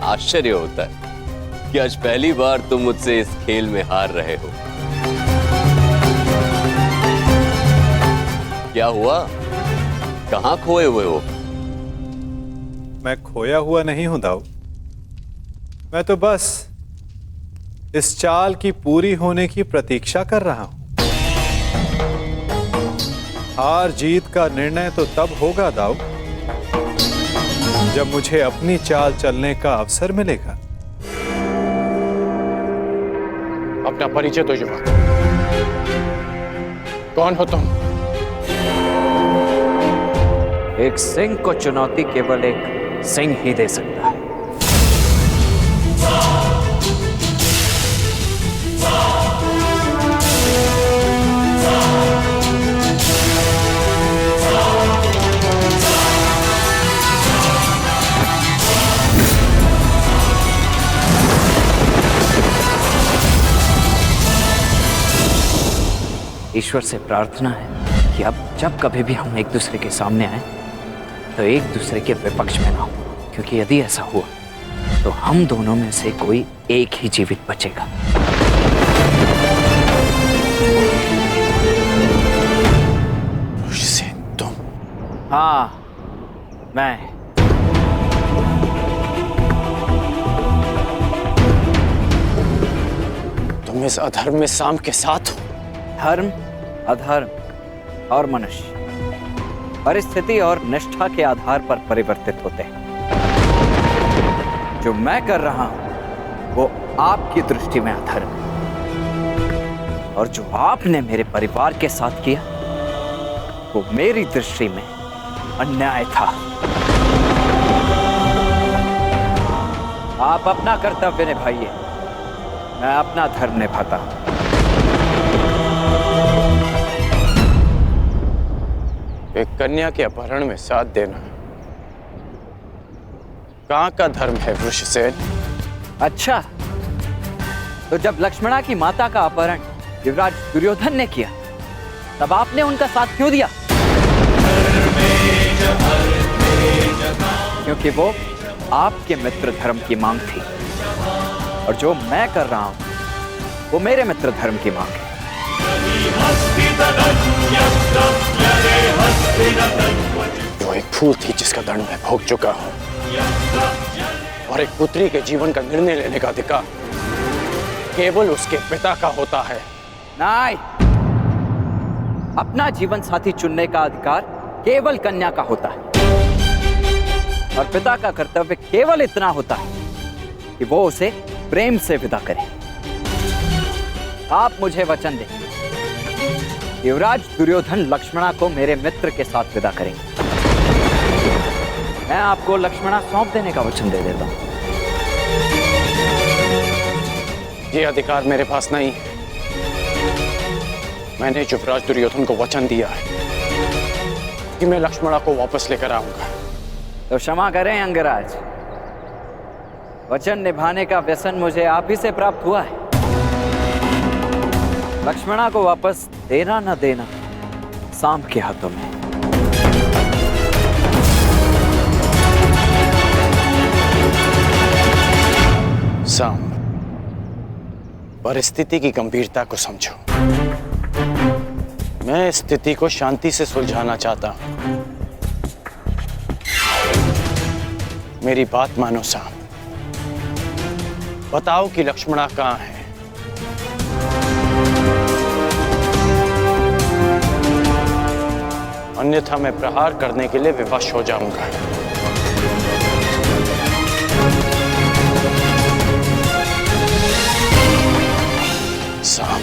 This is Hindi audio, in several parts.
आश्चर्य होता है कि आज पहली बार तुम मुझसे इस खेल में हार रहे हो। क्या हुआ? कहां खोए हुए हो? मैं खोया हुआ नहीं हूं दाऊ। मैं तो बस इस चाल की पूरी होने की प्रतीक्षा कर रहा हूं। हार जीत का निर्णय तो तब होगा दाऊ जब मुझे अपनी चाल चलने का अवसर मिलेगा। अपना परिचय तो युवक, कौन हो तुम? एक सिंह को चुनौती केवल एक सिंह ही दे सकता है। ईश्वर से प्रार्थना है कि अब जब कभी भी हम एक दूसरे के सामने आए तो एक दूसरे के विपक्ष में ना हो, क्योंकि यदि ऐसा हुआ तो हम दोनों में से कोई एक ही जीवित बचेगा। तुम? हाँ, मैं। तुम इस अधर्म में शाम के साथ हो। धर्म, अधर्म और मनुष्य परिस्थिति और निष्ठा के आधार पर परिवर्तित होते हैं। जो मैं कर रहा हूं वो आपकी दृष्टि में अधर्म है, और जो आपने मेरे परिवार के साथ किया वो मेरी दृष्टि में अन्याय था। आप अपना कर्तव्य निभाइए, मैं अपना धर्म निभाता हूं। एक कन्या के अपहरण में साथ देना कहाँ का धर्म है वृषसेन? अच्छा, तो जब लक्ष्मणा की माता का अपहरण युवराज दुर्योधन ने किया तब आपने उनका साथ क्यों दिया? क्योंकि वो आपके मित्र धर्म की मांग थी, और जो मैं कर रहा हूं वो मेरे मित्र धर्म की मांग है। जो एक फूल थी जिसका दंड मैं भोग चुका हूं, और एक पुत्री के जीवन का निर्णय लेने का अधिकार केवल उसके पिता का होता है। नहीं, अपना जीवन साथी चुनने का अधिकार केवल कन्या का होता है, और पिता का कर्तव्य केवल इतना होता है कि वो उसे प्रेम से विदा करे। आप मुझे वचन दें, युवराज दुर्योधन लक्ष्मणा को मेरे मित्र के साथ विदा करेंगे। मैं आपको लक्ष्मणा सौंप देने का वचन दे देता हूं। ये अधिकार मेरे पास नहीं है। मैंने युवराज दुर्योधन को वचन दिया है कि मैं लक्ष्मणा को वापस लेकर आऊंगा। तो क्षमा करें अंगराज, वचन निभाने का व्यसन मुझे आप ही से प्राप्त हुआ है। लक्ष्मणा को वापस देना न देना सांब के हाथों में। सांब, परिस्थिति की गंभीरता को समझो। मैं स्थिति को शांति से सुलझाना चाहता हूं। मेरी बात मानो सांब। बताओ कि लक्ष्मणा कहां है? अन्यथा मैं प्रहार करने के लिए विवश हो जाऊंगा। सांब,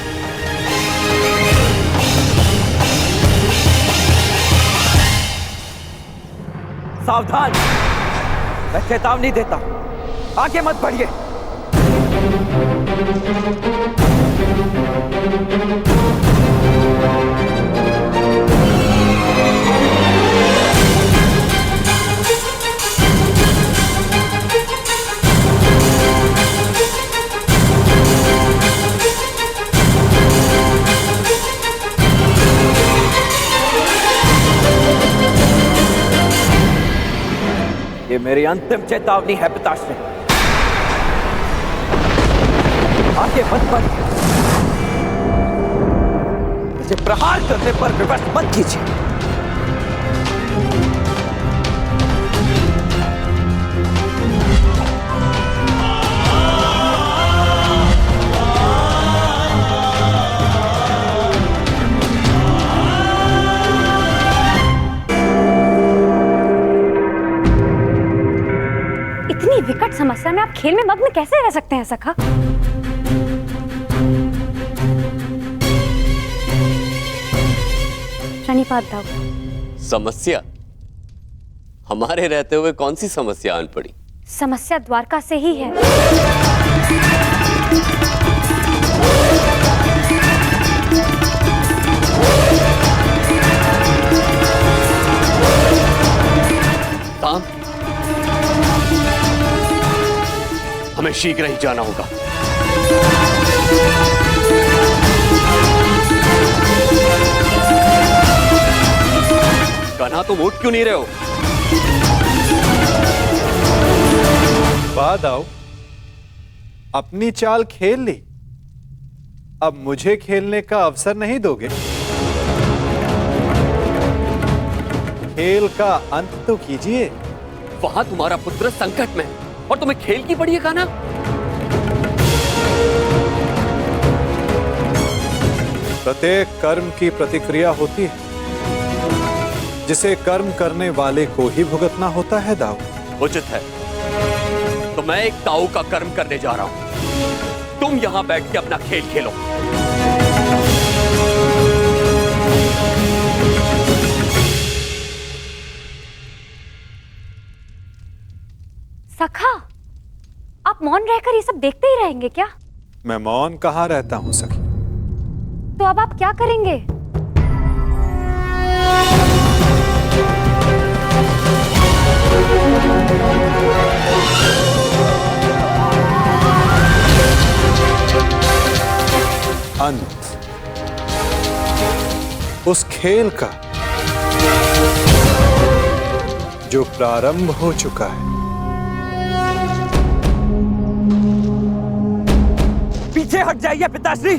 सावधान, मैं चेतावनी देता हूं, आगे मत बढ़िए। ये मेरी अंतिम चेतावनी है पिताश्री। आगे मत बढ़, मुझे प्रहार करने पर विवश मत कीजिए। इतनी विकट समस्या में आप खेल में मग्न कैसे रह सकते हैं सखा? शनिपात दाव। समस्या? हमारे रहते हुए कौन सी समस्या आन पड़ी? समस्या द्वारका से ही है। ताम, हमें शीघ्र ही जाना होगा। कन्हा, तुम उठ क्यों नहीं रहे हो? बाद आओ, अपनी चाल खेल ली, अब मुझे खेलने का अवसर नहीं दोगे? खेल का अंत तो कीजिए। वहां तुम्हारा पुत्र संकट में और तुम्हें खेल की पड़ी है कान्हा? प्रत्येक कर्म की प्रतिक्रिया होती है, जिसे कर्म करने वाले को ही भुगतना होता है दाऊ। उचित है, तो मैं एक ताऊ का कर्म करने जा रहा हूं। तुम यहां बैठ के अपना खेल खेलो। सखा, आप मौन रहकर ये सब देखते ही रहेंगे क्या? मैं मौन कहाँ रहता हूं सखी। तो अब आप क्या करेंगे? अंत उस खेल का जो प्रारंभ हो चुका है। पीछे हट जाइए पिताश्री,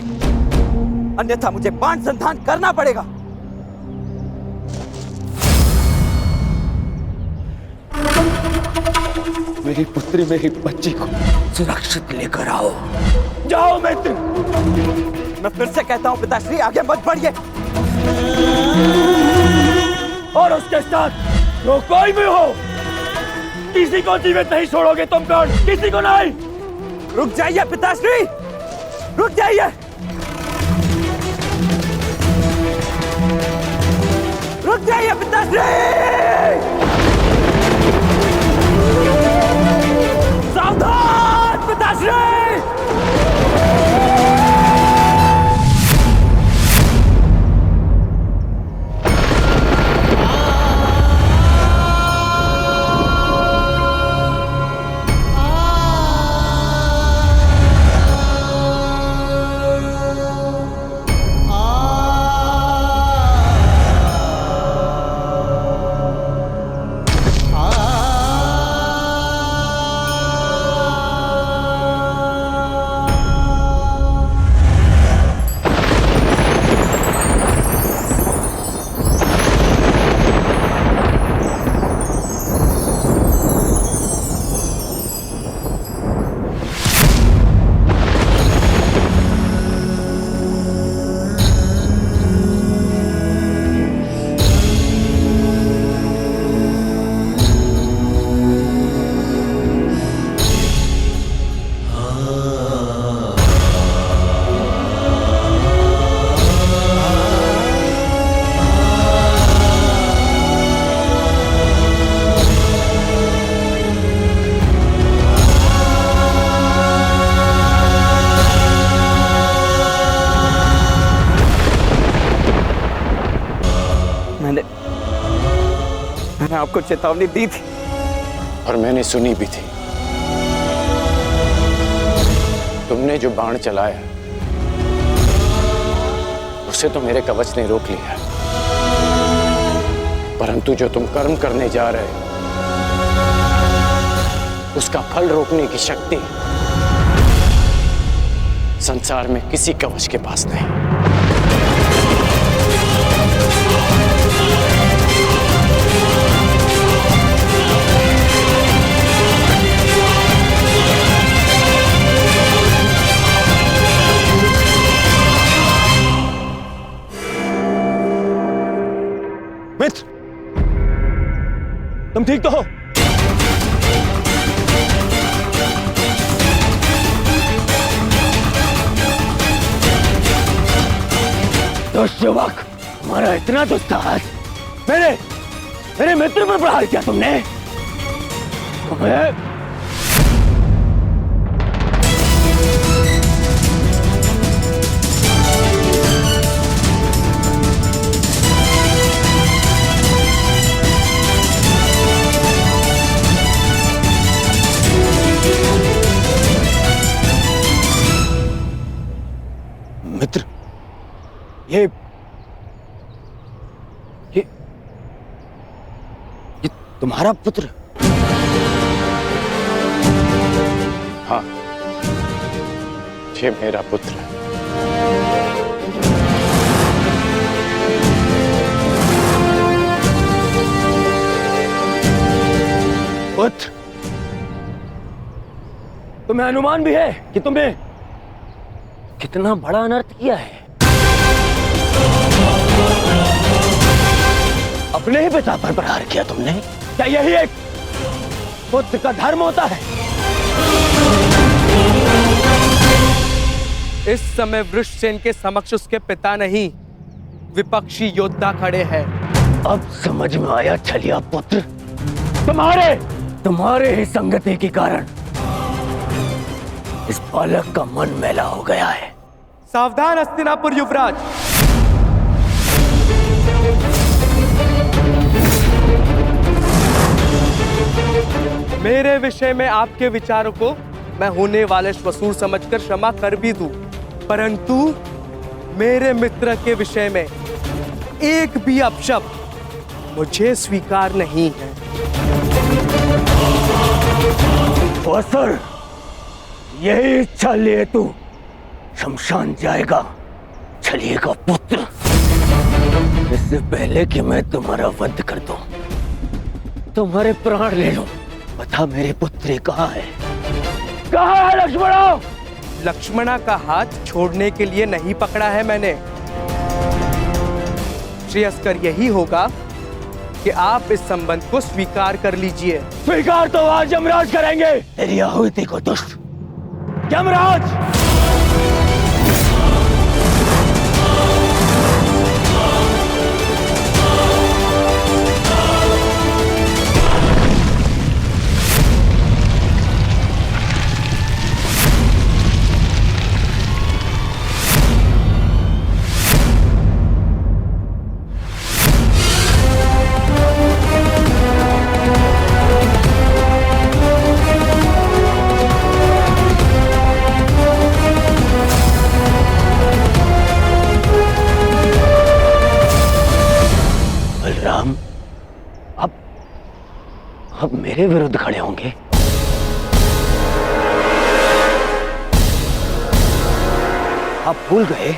अन्यथा मुझे बाण संधान करना पड़ेगा। मेरी पुत्री, मेरी बच्ची को सुरक्षित लेकर आओ। जाओ मैत्री। मैं फिर से कहता हूं पिताश्री, आगे मत बढ़िए। और उसके साथ जो कोई भी हो, किसी को जीवित नहीं छोड़ोगे तुम। कौन? किसी को नहीं। रुक जाइए पिताश्री, रुक जाइए, रुक जाइए पिताश्री। सावधान पिताश्री। मैंने आपको चेतावनी दी थी और मैंने सुनी भी थी। तुमने जो बाण चलाया उसे तो मेरे कवच ने रोक लिया, परंतु जो तुम कर्म करने जा रहे हो उसका फल रोकने की शक्ति संसार में किसी कवच के पास नहीं। मित्र, तुम ठीक तो हो? दुष्यवक, तुम्हारा इतना दुस्साहस मेरे मित्र पर प्रहार किया तुमने। तुम्हें मित्र, ये तुम्हारा पुत्र? हाँ, ये मेरा पुत्र है। पुत्र, तुम्हें अनुमान भी है कि तुमने कितना बड़ा अनर्थ किया है। अपने ही पिता पर प्रहार किया तुमने। क्या यही एक पुत्र का धर्म होता है? इस समय वृषसेन के समक्ष उसके पिता नहीं, विपक्षी योद्धा खड़े हैं। अब समझ में आया छलिया पुत्र, तुम्हारे ही संगति के कारण इस बालक का मन मैला हो गया है। सावधान हस्तिनापुर युवराज। मेरे विषय में आपके विचारों को मैं होने वाले श्वशुर समझकर क्षमा कर भी दूं, परंतु मेरे मित्र के विषय में एक भी अपशब्द मुझे स्वीकार नहीं है। असुर, यही इच्छा लिए तू शमशान जाएगा छलिए का पुत्र। इससे पहले कि मैं तुम्हारा वध कर दूं, तुम्हारे प्राण ले लूं, बता मेरे पुत्री कहाँ है? कहाँ है लक्ष्मणा? लक्ष्मणा का हाथ छोड़ने के लिए नहीं पकड़ा है मैंने। श्रेयस्कर यही होगा कि आप इस संबंध को स्वीकार कर लीजिए। स्वीकार तो आज यमराज करेंगे। तेरी आहुति को दुष्ट यमराज। बलराम, अब मेरे विरुद्ध खड़े होंगे। आप भूल गए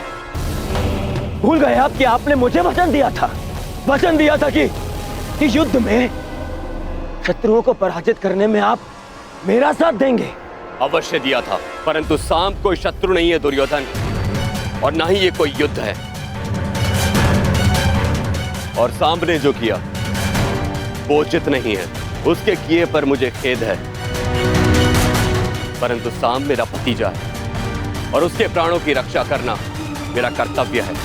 आप कि आपने मुझे वचन दिया था कि युद्ध में शत्रुओं को पराजित करने में आप मेरा साथ देंगे। अवश्य दिया था, परंतु सांब कोई शत्रु नहीं है दुर्योधन, और ना ही ये कोई युद्ध है। और सांब ने जो किया वो उचित नहीं है, उसके किए पर मुझे खेद है, परंतु सांब मेरा भतीजा है और उसके प्राणों की रक्षा करना मेरा कर्तव्य है।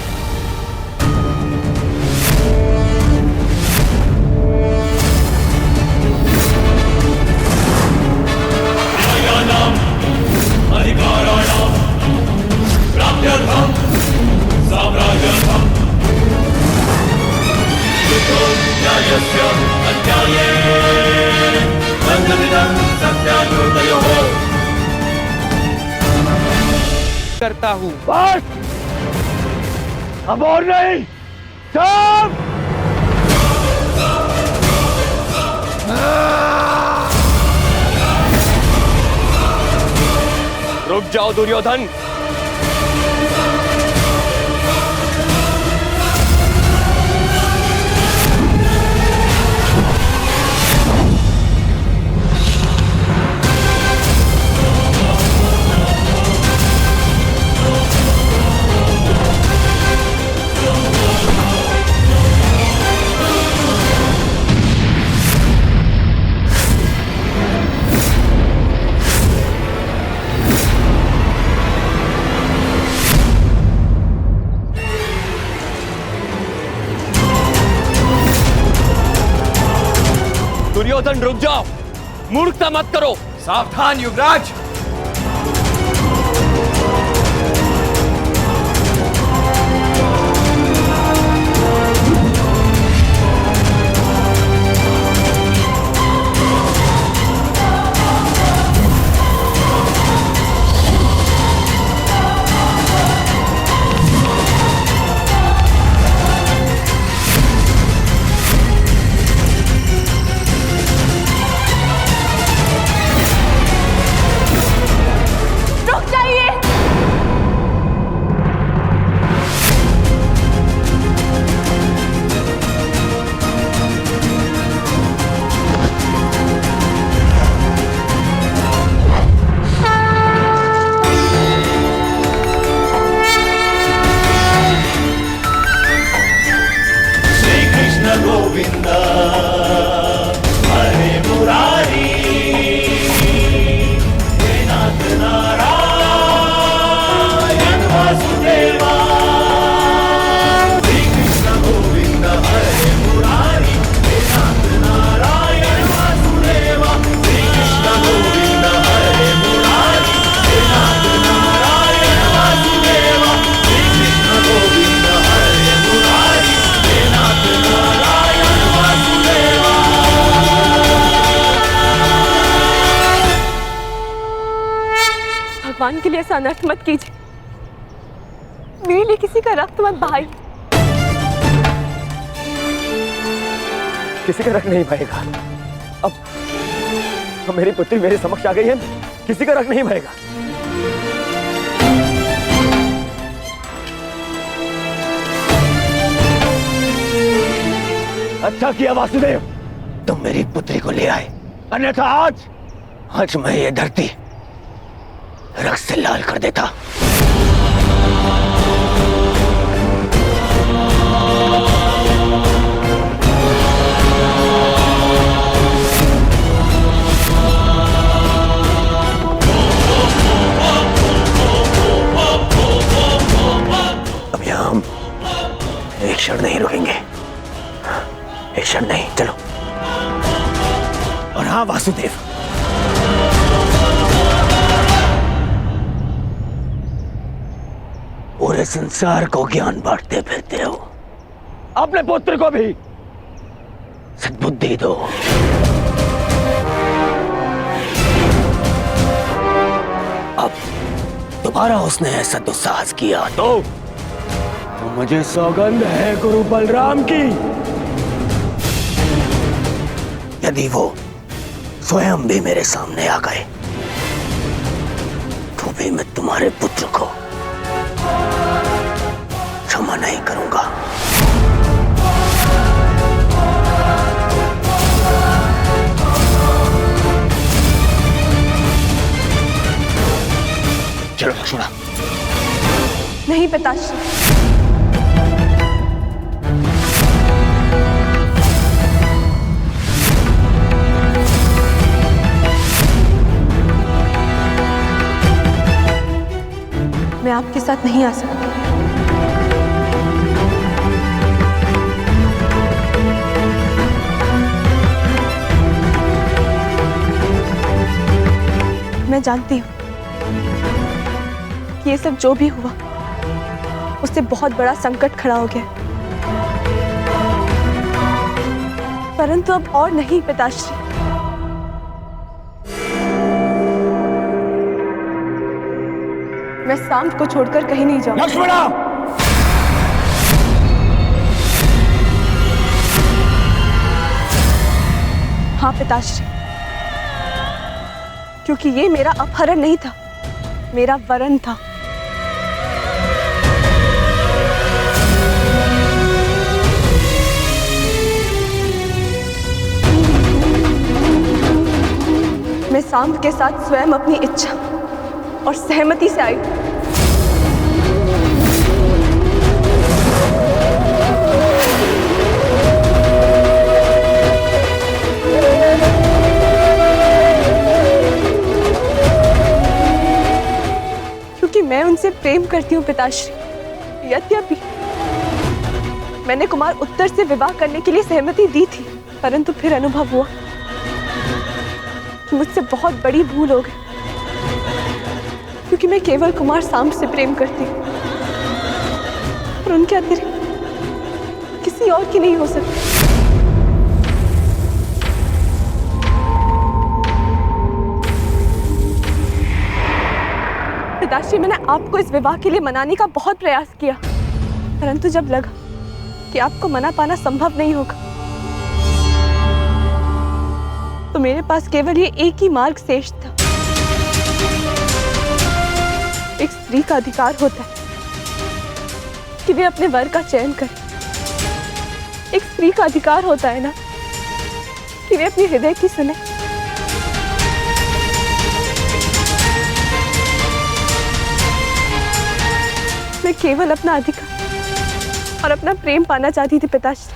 करता हूं। बस, अब और नहीं। सब रुक जाओ दुर्योधन, दुर्योधन रुक जाओ, मूर्खता मत करो। सावधान युवराज। भगवान के लिए ऐसा अनर्थ मत कीजिए, मेरे लिए किसी का रक्त मत बहाइए। किसी का रख नहीं बहेगा। अब मेरी पुत्री मेरे समक्ष आ गई है, किसी का रख नहीं बहेगा। अच्छा किया वासुदेव, तुम मेरी पुत्री को ले आए, अन्यथा आज मैं ये धरती रक्त से लाल कर देता। अब यहां हम एक क्षण नहीं रुकेंगे, एक क्षण नहीं, चलो। और हाँ वासुदेव, पूरे संसार को ज्ञान बांटते फिरते हो, अपने पुत्र को भी सद्बुद्धि दो। अब दोबारा उसने ऐसा दुस्साहस किया तो मुझे सौगंध है गुरु बलराम की, यदि वो स्वयं भी मेरे सामने आ गए तो भी मैं तुम्हारे पुत्र को क्षमा नहीं करूंगा। चलो लक्ष्मणा। नहीं पिताश्री, मैं आपके साथ नहीं आ सकती। मैं जानती हूँ कि ये सब जो भी हुआ उससे बहुत बड़ा संकट खड़ा हो गया, परंतु अब और नहीं पिताश्री। मैं सांप को छोड़कर कहीं नहीं जाऊंगी। लक्ष्मणा! हाँ पिताश्री, क्योंकि ये मेरा अपहरण नहीं था, मेरा वरण था। मैं सांप के साथ स्वयं अपनी इच्छा और सहमति से आई। क्योंकि मैं उनसे प्रेम करती हूँ पिताश्री। यद्यपि मैंने कुमार उत्तर से विवाह करने के लिए सहमति दी थी, परंतु फिर अनुभव हुआ कि मुझसे बहुत बड़ी भूल हो गई, क्योंकि मैं केवल कुमार सांब से प्रेम करती हूँ और उनके अतिरिक्त किसी और की नहीं हो सकती। पिताश्री, मैंने आपको इस विवाह के लिए मनाने का बहुत प्रयास किया, परंतु जब लगा कि आपको मना पाना संभव नहीं होगा, तो मेरे पास केवल ये एक ही मार्ग शेष था। एक स्त्री का अधिकार होता है कि वे अपने वर का चयन करे। एक स्त्री का अधिकार होता है ना कि वे अपने हृदय की सुने। मैं केवल अपना अधिकार और अपना प्रेम पाना चाहती थी पिताश्री।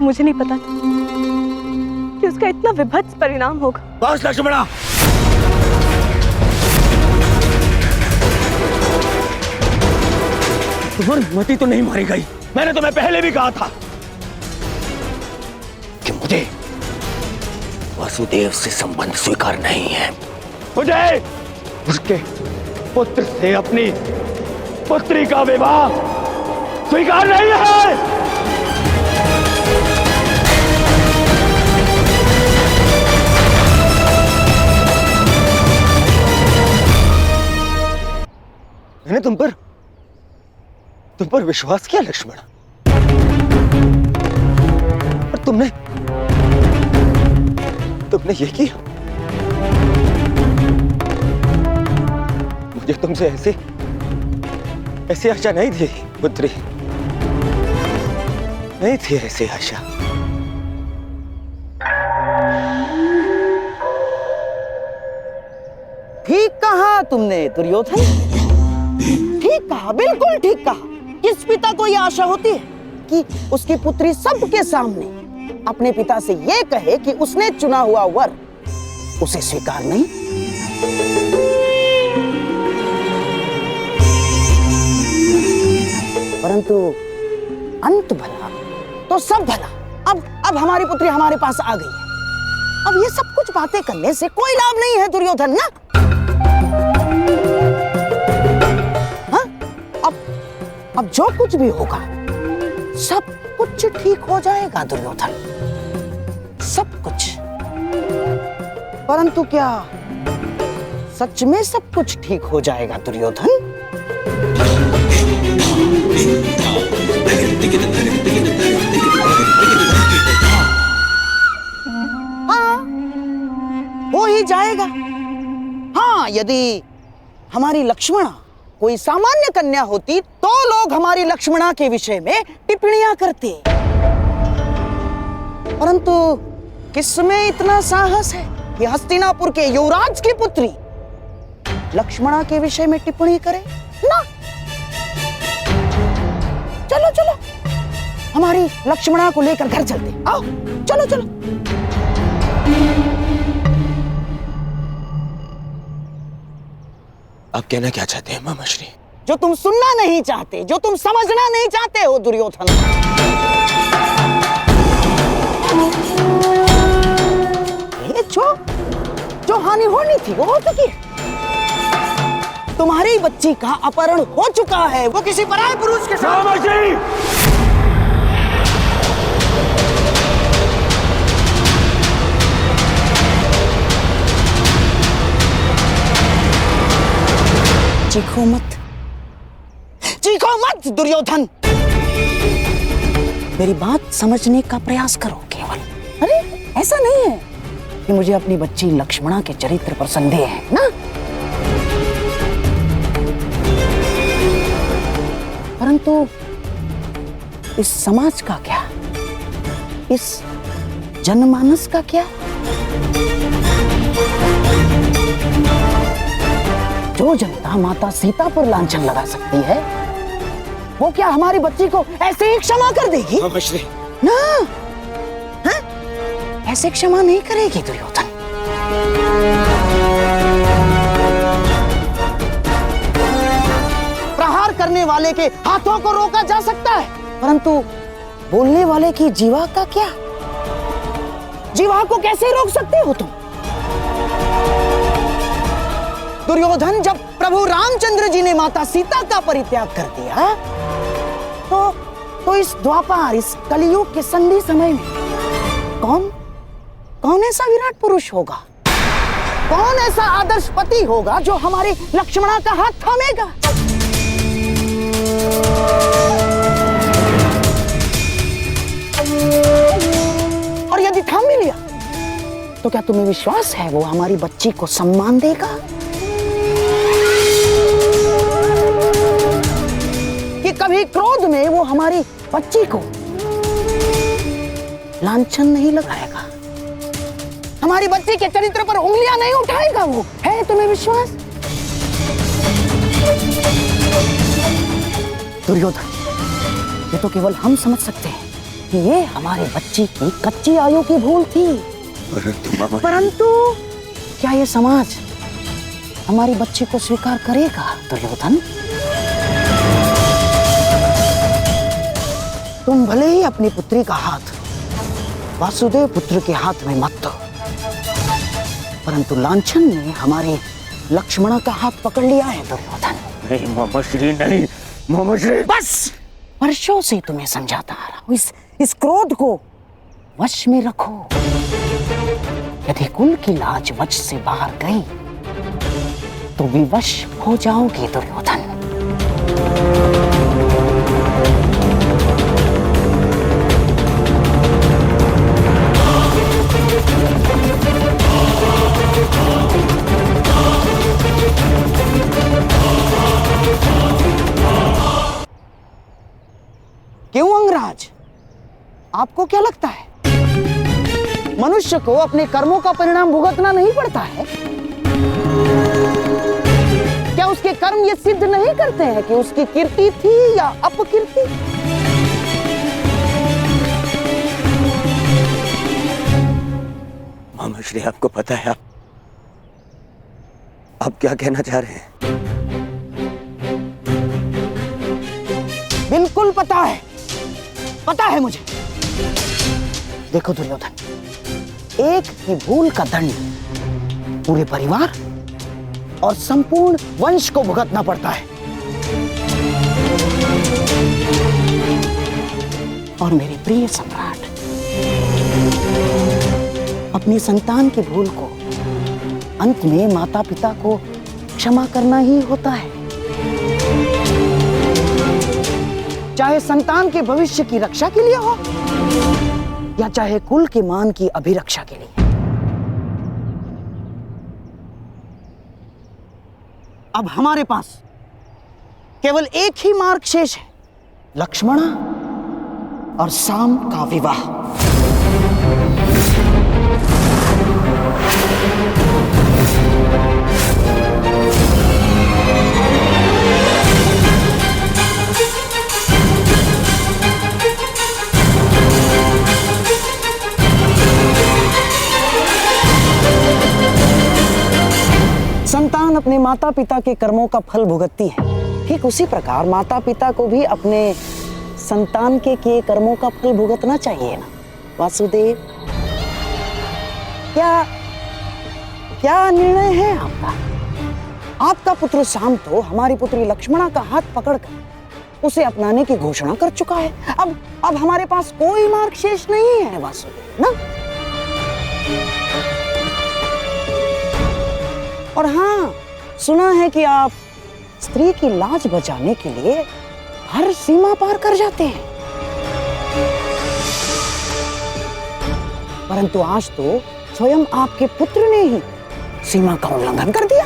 मुझे नहीं पता था कि उसका इतना विभत्स परिणाम होगा। बस लक्ष्मणा, तुम्हारी मति तो नहीं मारी गई। मैंने तुम्हें पहले भी कहा था कि मुझे वासुदेव से संबंध स्वीकार नहीं है। मुझे उसके पुत्र से अपनी पुत्री का विवाह स्वीकार नहीं है। मैंने तुम पर विश्वास किया लक्ष्मण, और तुमने ये किया। मुझे तुमसे ऐसी आशा नहीं थी पुत्री, नहीं थी ऐसी आशा। ठीक कहा तुमने दुर्योधन, ठीक कहा, बिल्कुल ठीक कहा। किस पिता को यह आशा होती है कि उसकी पुत्री सबके सामने अपने पिता से यह कहे कि उसने चुना हुआ वर उसे स्वीकार नहीं? परंतु अंत भला तो सब भला। अब हमारी पुत्री हमारे पास आ गई है। अब ये सब कुछ बातें करने से कोई लाभ नहीं है दुर्योधन ना। अब जो कुछ भी होगा सब कुछ ठीक हो जाएगा दुर्योधन, सब कुछ। परंतु क्या सच में सब कुछ ठीक हो जाएगा दुर्योधन? हाँ, हो ही जाएगा। हाँ, यदि हमारी लक्ष्मणा कोई सामान्य कन्या होती तो लोग हमारी लक्ष्मणा के विषय में टिप्पणियां करते, परंतु किसमें इतना साहस है कि हस्तिनापुर के युवराज की पुत्री लक्ष्मणा के विषय में टिप्पणी करे ना। चलो चलो, हमारी लक्ष्मणा को लेकर घर चलते। आओ, चलो चलो। आप कहना क्या चाहते हैं मामाश्री? जो तुम सुनना नहीं चाहते, जो तुम समझना नहीं चाहते हो दुर्योधन। ये जो हानि होनी थी वो हो चुकी है। तुम्हारी बच्ची का अपहरण हो चुका है, वो किसी पराये पुरुष के साथ। मामाश्री! चीखो मत दुर्योधन। मेरी बात समझने का प्रयास करो केवल। अरे ऐसा नहीं है कि मुझे अपनी बच्ची लक्ष्मणा के चरित्र पर संदेह है ना, परंतु इस समाज का क्या, इस जनमानस का क्या? जो जनता माता सीता पर लांछन लगा सकती है, वो क्या हमारी बच्ची को ऐसे ही क्षमा कर देगी? ना, हाँ? ऐसे क्षमा नहीं करेगी दुर्योधन। करने वाले के हाथों को रोका जा सकता है, परंतु बोलने वाले की जीवा का क्या? जीवा को कैसे रोक सकते हो तुम? दुर्योधन, जब प्रभु रामचंद्र जी ने माता सीता का परित्याग कर दिया तो इस द्वापर, इस कलयुग के संधि समय में कौन ऐसा विराट पुरुष होगा? कौन ऐसा आदर्श पति होगा जो हमारे लक्ष्मणा का हाथ थामेगा? और यदि थाम भी लिया तो क्या तुम्हें विश्वास है वो हमारी बच्ची को सम्मान देगा? कि कभी क्रोध में वो हमारी बच्ची को लांछन नहीं लगाएगा, हमारी बच्ची के चरित्र पर उंगलियां नहीं उठाएगा? वो है तुम्हें विश्वास? दुर्योधन, ये तो केवल हम समझ सकते हैं कि ये हमारे बच्ची की कच्ची आयु की भूल थी, परंतु क्या ये समाज हमारी बच्ची को स्वीकार करेगा? दुर्योधन, तुम भले ही अपनी पुत्री का हाथ वासुदेव पुत्र के हाथ में मत दो, परंतु लांछन ने हमारे लक्ष्मणा का हाथ पकड़ लिया है दुर्योधन। नहीं मामाश्री, नहीं मामाश्री। बस वर्षों से तुम्हें समझाता आ रहा हूं, इस क्रोध को वश में रखो। यदि कुल की लाज वश से बाहर गई तो विवश हो जाओगे दुर्योधन। क्यों अंगराज, आपको क्या लगता है मनुष्य को अपने कर्मों का परिणाम भुगतना नहीं पड़ता है? क्या उसके कर्म ये सिद्ध नहीं करते हैं कि उसकी कीर्ति थी या अपकीर्ति? मामाश्री, आपको पता है आप क्या कहना चाह रहे हैं? बिल्कुल पता है मुझे। देखो दुर्योधन, एक की भूल का दंड पूरे परिवार और संपूर्ण वंश को भुगतना पड़ता है। और मेरे प्रिय सम्राट, अपनी संतान की भूल को अंत में माता पिता को क्षमा करना ही होता है, चाहे संतान के भविष्य की रक्षा के लिए हो या चाहे कुल के मान की अभिरक्षा के लिए। अब हमारे पास केवल एक ही मार्ग शेष है, लक्ष्मणा और साम का विवाह। संतान अपने माता पिता के कर्मों का फल भुगतती है, ठीक उसी प्रकार माता पिता को भी अपने संतान के किए कर्मों का फल भुगतना चाहिए ना वासुदेव? क्या निर्णय है आपका? आपका पुत्र साम तो हमारी पुत्री लक्ष्मणा का हाथ पकड़कर उसे अपनाने की घोषणा कर चुका है। अब हमारे पास कोई मार्ग शेष नहीं है वासुदेव ना। और हाँ, सुना है कि आप स्त्री की लाज बचाने के लिए हर सीमा पार कर जाते हैं, परंतु आज तो स्वयं आपके पुत्र ने ही सीमा का उल्लंघन कर दिया।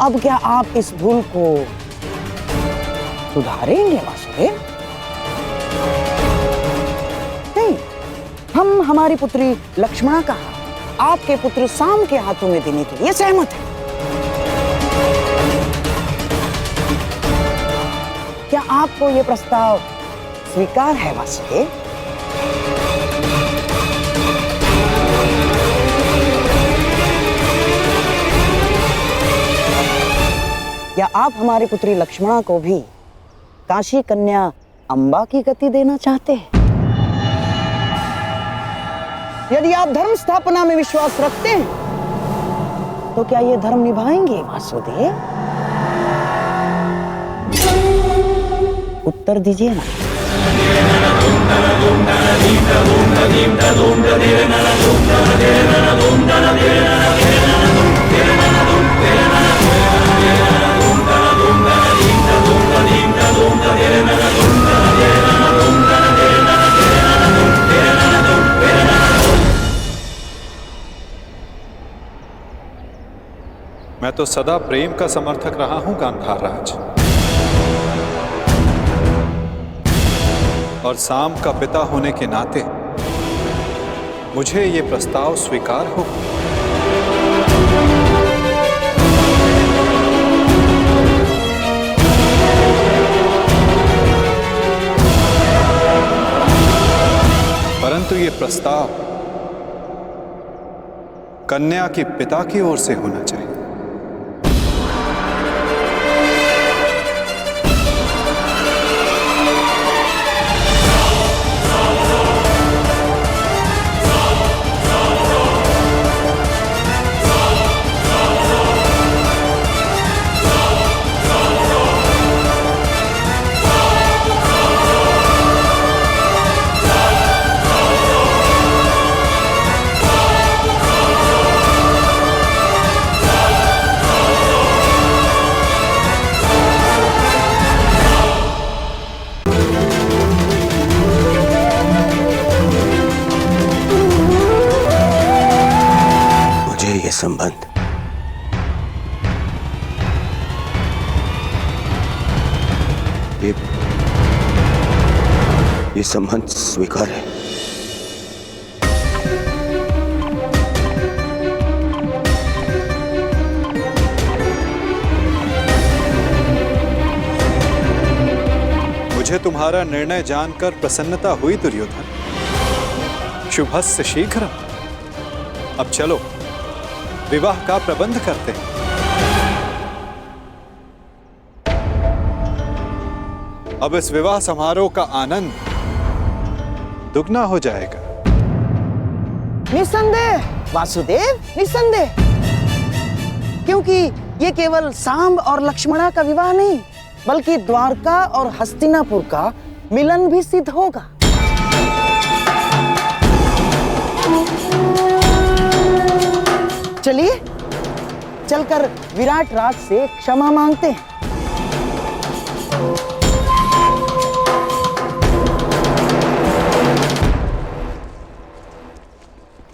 अब क्या आप इस भूल को सुधारेंगे वासुदेव? नहीं, हम हमारी पुत्री लक्ष्मणा का आपके पुत्र साम के हाथों में देने के लिए सहमत हैं। क्या आपको यह प्रस्ताव स्वीकार है वासुदेव? क्या आप हमारी पुत्री लक्ष्मणा को भी काशी कन्या अंबा की गति देना चाहते हैं? यदि आप धर्म स्थापना में विश्वास रखते हैं तो क्या ये धर्म निभाएंगे वासुदेव? उत्तर दीजिए ना। मैं तो सदा प्रेम का समर्थक रहा हूं गांधार राज, और साम का पिता होने के नाते मुझे ये प्रस्ताव स्वीकार हो। परंतु ये प्रस्ताव कन्या के पिता की ओर से होना चाहिए। संबंध ये संबंध स्वीकार है। मुझे तुम्हारा निर्णय जानकर प्रसन्नता हुई दुर्योधन। शुभस्य शीघ्र। अब चलो विवाह का प्रबंध करते हैं। अब इस विवाह समारोह का आनंद दुगना हो जाएगा। निसंदेह वासुदेव, निसंदेह, क्योंकि ये केवल सांब और लक्ष्मणा का विवाह नहीं बल्कि द्वारका और हस्तिनापुर का मिलन भी सिद्ध होगा। चलिए चलकर विराट राज से क्षमा मांगते हैं।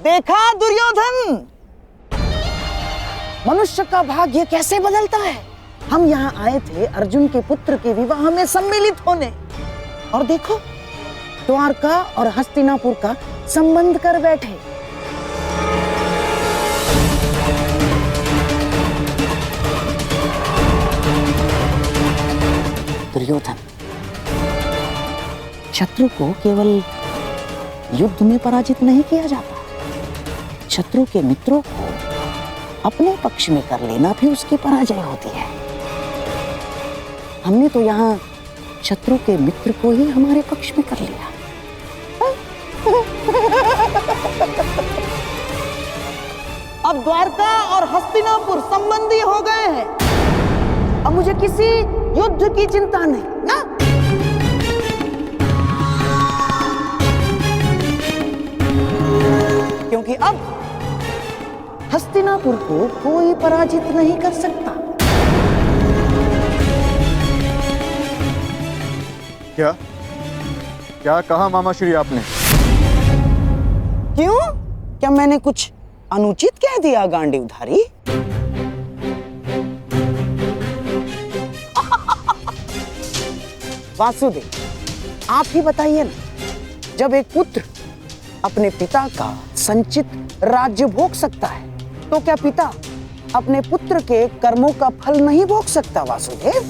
देखा दुर्योधन, मनुष्य का भाग्य कैसे बदलता है। हम यहाँ आए थे अर्जुन के पुत्र के विवाह में सम्मिलित होने, और देखो द्वारका और हस्तिनापुर का संबंध कर बैठे। दुर्योधन, शत्रु को केवल युद्ध में पराजित नहीं किया जाता, शत्रु के मित्रों को अपने पक्ष में कर लेना भी उसकी पराजय होती है। हमने तो यहाँ शत्रु के मित्र को ही हमारे पक्ष में कर लिया। अब द्वारका और हस्तिनापुर संबंधी हो गए हैं। अब मुझे किसी युद्ध की चिंता नहीं ना। क्योंकि अब हस्तिनापुर को कोई पराजित नहीं कर सकता। क्या क्या कहा मामा श्री आपने? क्यों? क्या मैंने कुछ अनुचित कह दिया गांडीवधारी? वासुदेव, आप ही बताइए ना, जब एक पुत्र अपने पिता का संचित राज्य भोग सकता है तो क्या पिता अपने पुत्र के कर्मों का फल नहीं भोग सकता? वासुदेव,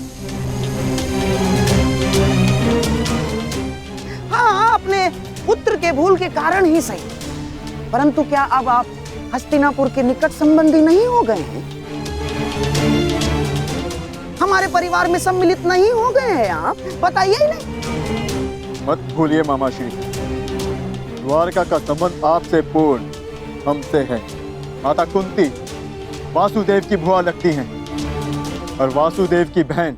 हाँ, अपने पुत्र के भूल के कारण ही सही, परंतु क्या अब आप हस्तिनापुर के निकट संबंधी नहीं हो गए हैं? हम हमारे परिवार में सम्मिलित नहीं हो गए हैं आप? बताइए ही नहीं। मत भूलिए मामा श्री, द्वारका का संबंध आपसे पूर्ण हमसे है। माता कुंती वासुदेव की भुआ लगती हैं और वासुदेव की बहन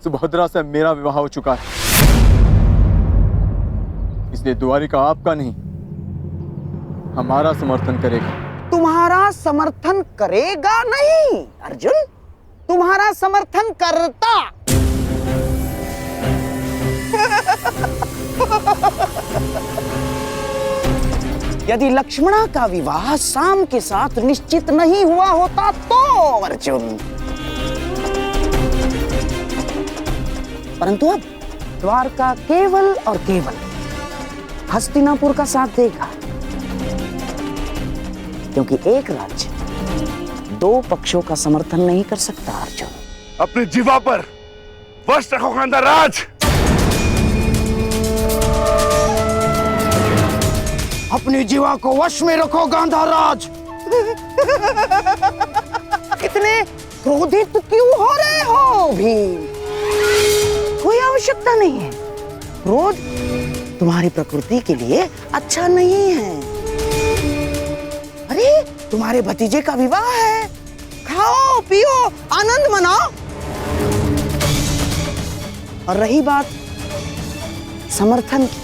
सुभद्रा से मेरा विवाह हो चुका है। इसलिए द्वारिका आपका नहीं, हमारा समर्थन करेगा। तुम्हारा समर्थन करेगा नहीं अर्जुन, तुम्हारा समर्थन करता। यदि लक्ष्मणा का विवाह शाम के साथ निश्चित नहीं हुआ होता तो अर्जुन, परंतु अब द्वारका केवल और केवल हस्तिनापुर का साथ देगा, क्योंकि एक राज्य दो पक्षों का समर्थन नहीं कर सकता अर्जुन। अपनी जीवा पर वश रखो गांधार राज। अपनी जीवा को वश में रखो गांधार राज। इतने क्रोधित क्यों हो रहे हो भीम? कोई आवश्यकता नहीं है। क्रोध तुम्हारी प्रकृति के लिए अच्छा नहीं है। अरे तुम्हारे भतीजे का विवाह है, खाओ पियो आनंद मनाओ। और रही बात समर्थन की,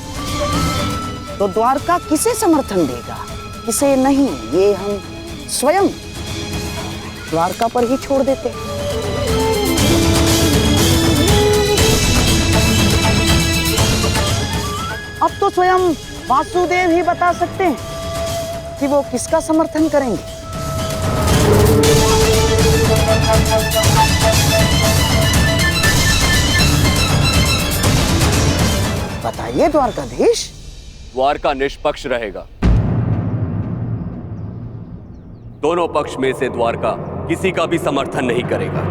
तो द्वारका किसे समर्थन देगा किसे नहीं, ये हम स्वयं द्वारका पर ही छोड़ देते। अब तो स्वयं वासुदेव ही बता सकते हैं कि वो किसका समर्थन करेंगे। बताइए द्वारकाधीश। द्वारका निष्पक्ष रहेगा। दोनों पक्ष में से द्वारका किसी का भी समर्थन नहीं करेगा।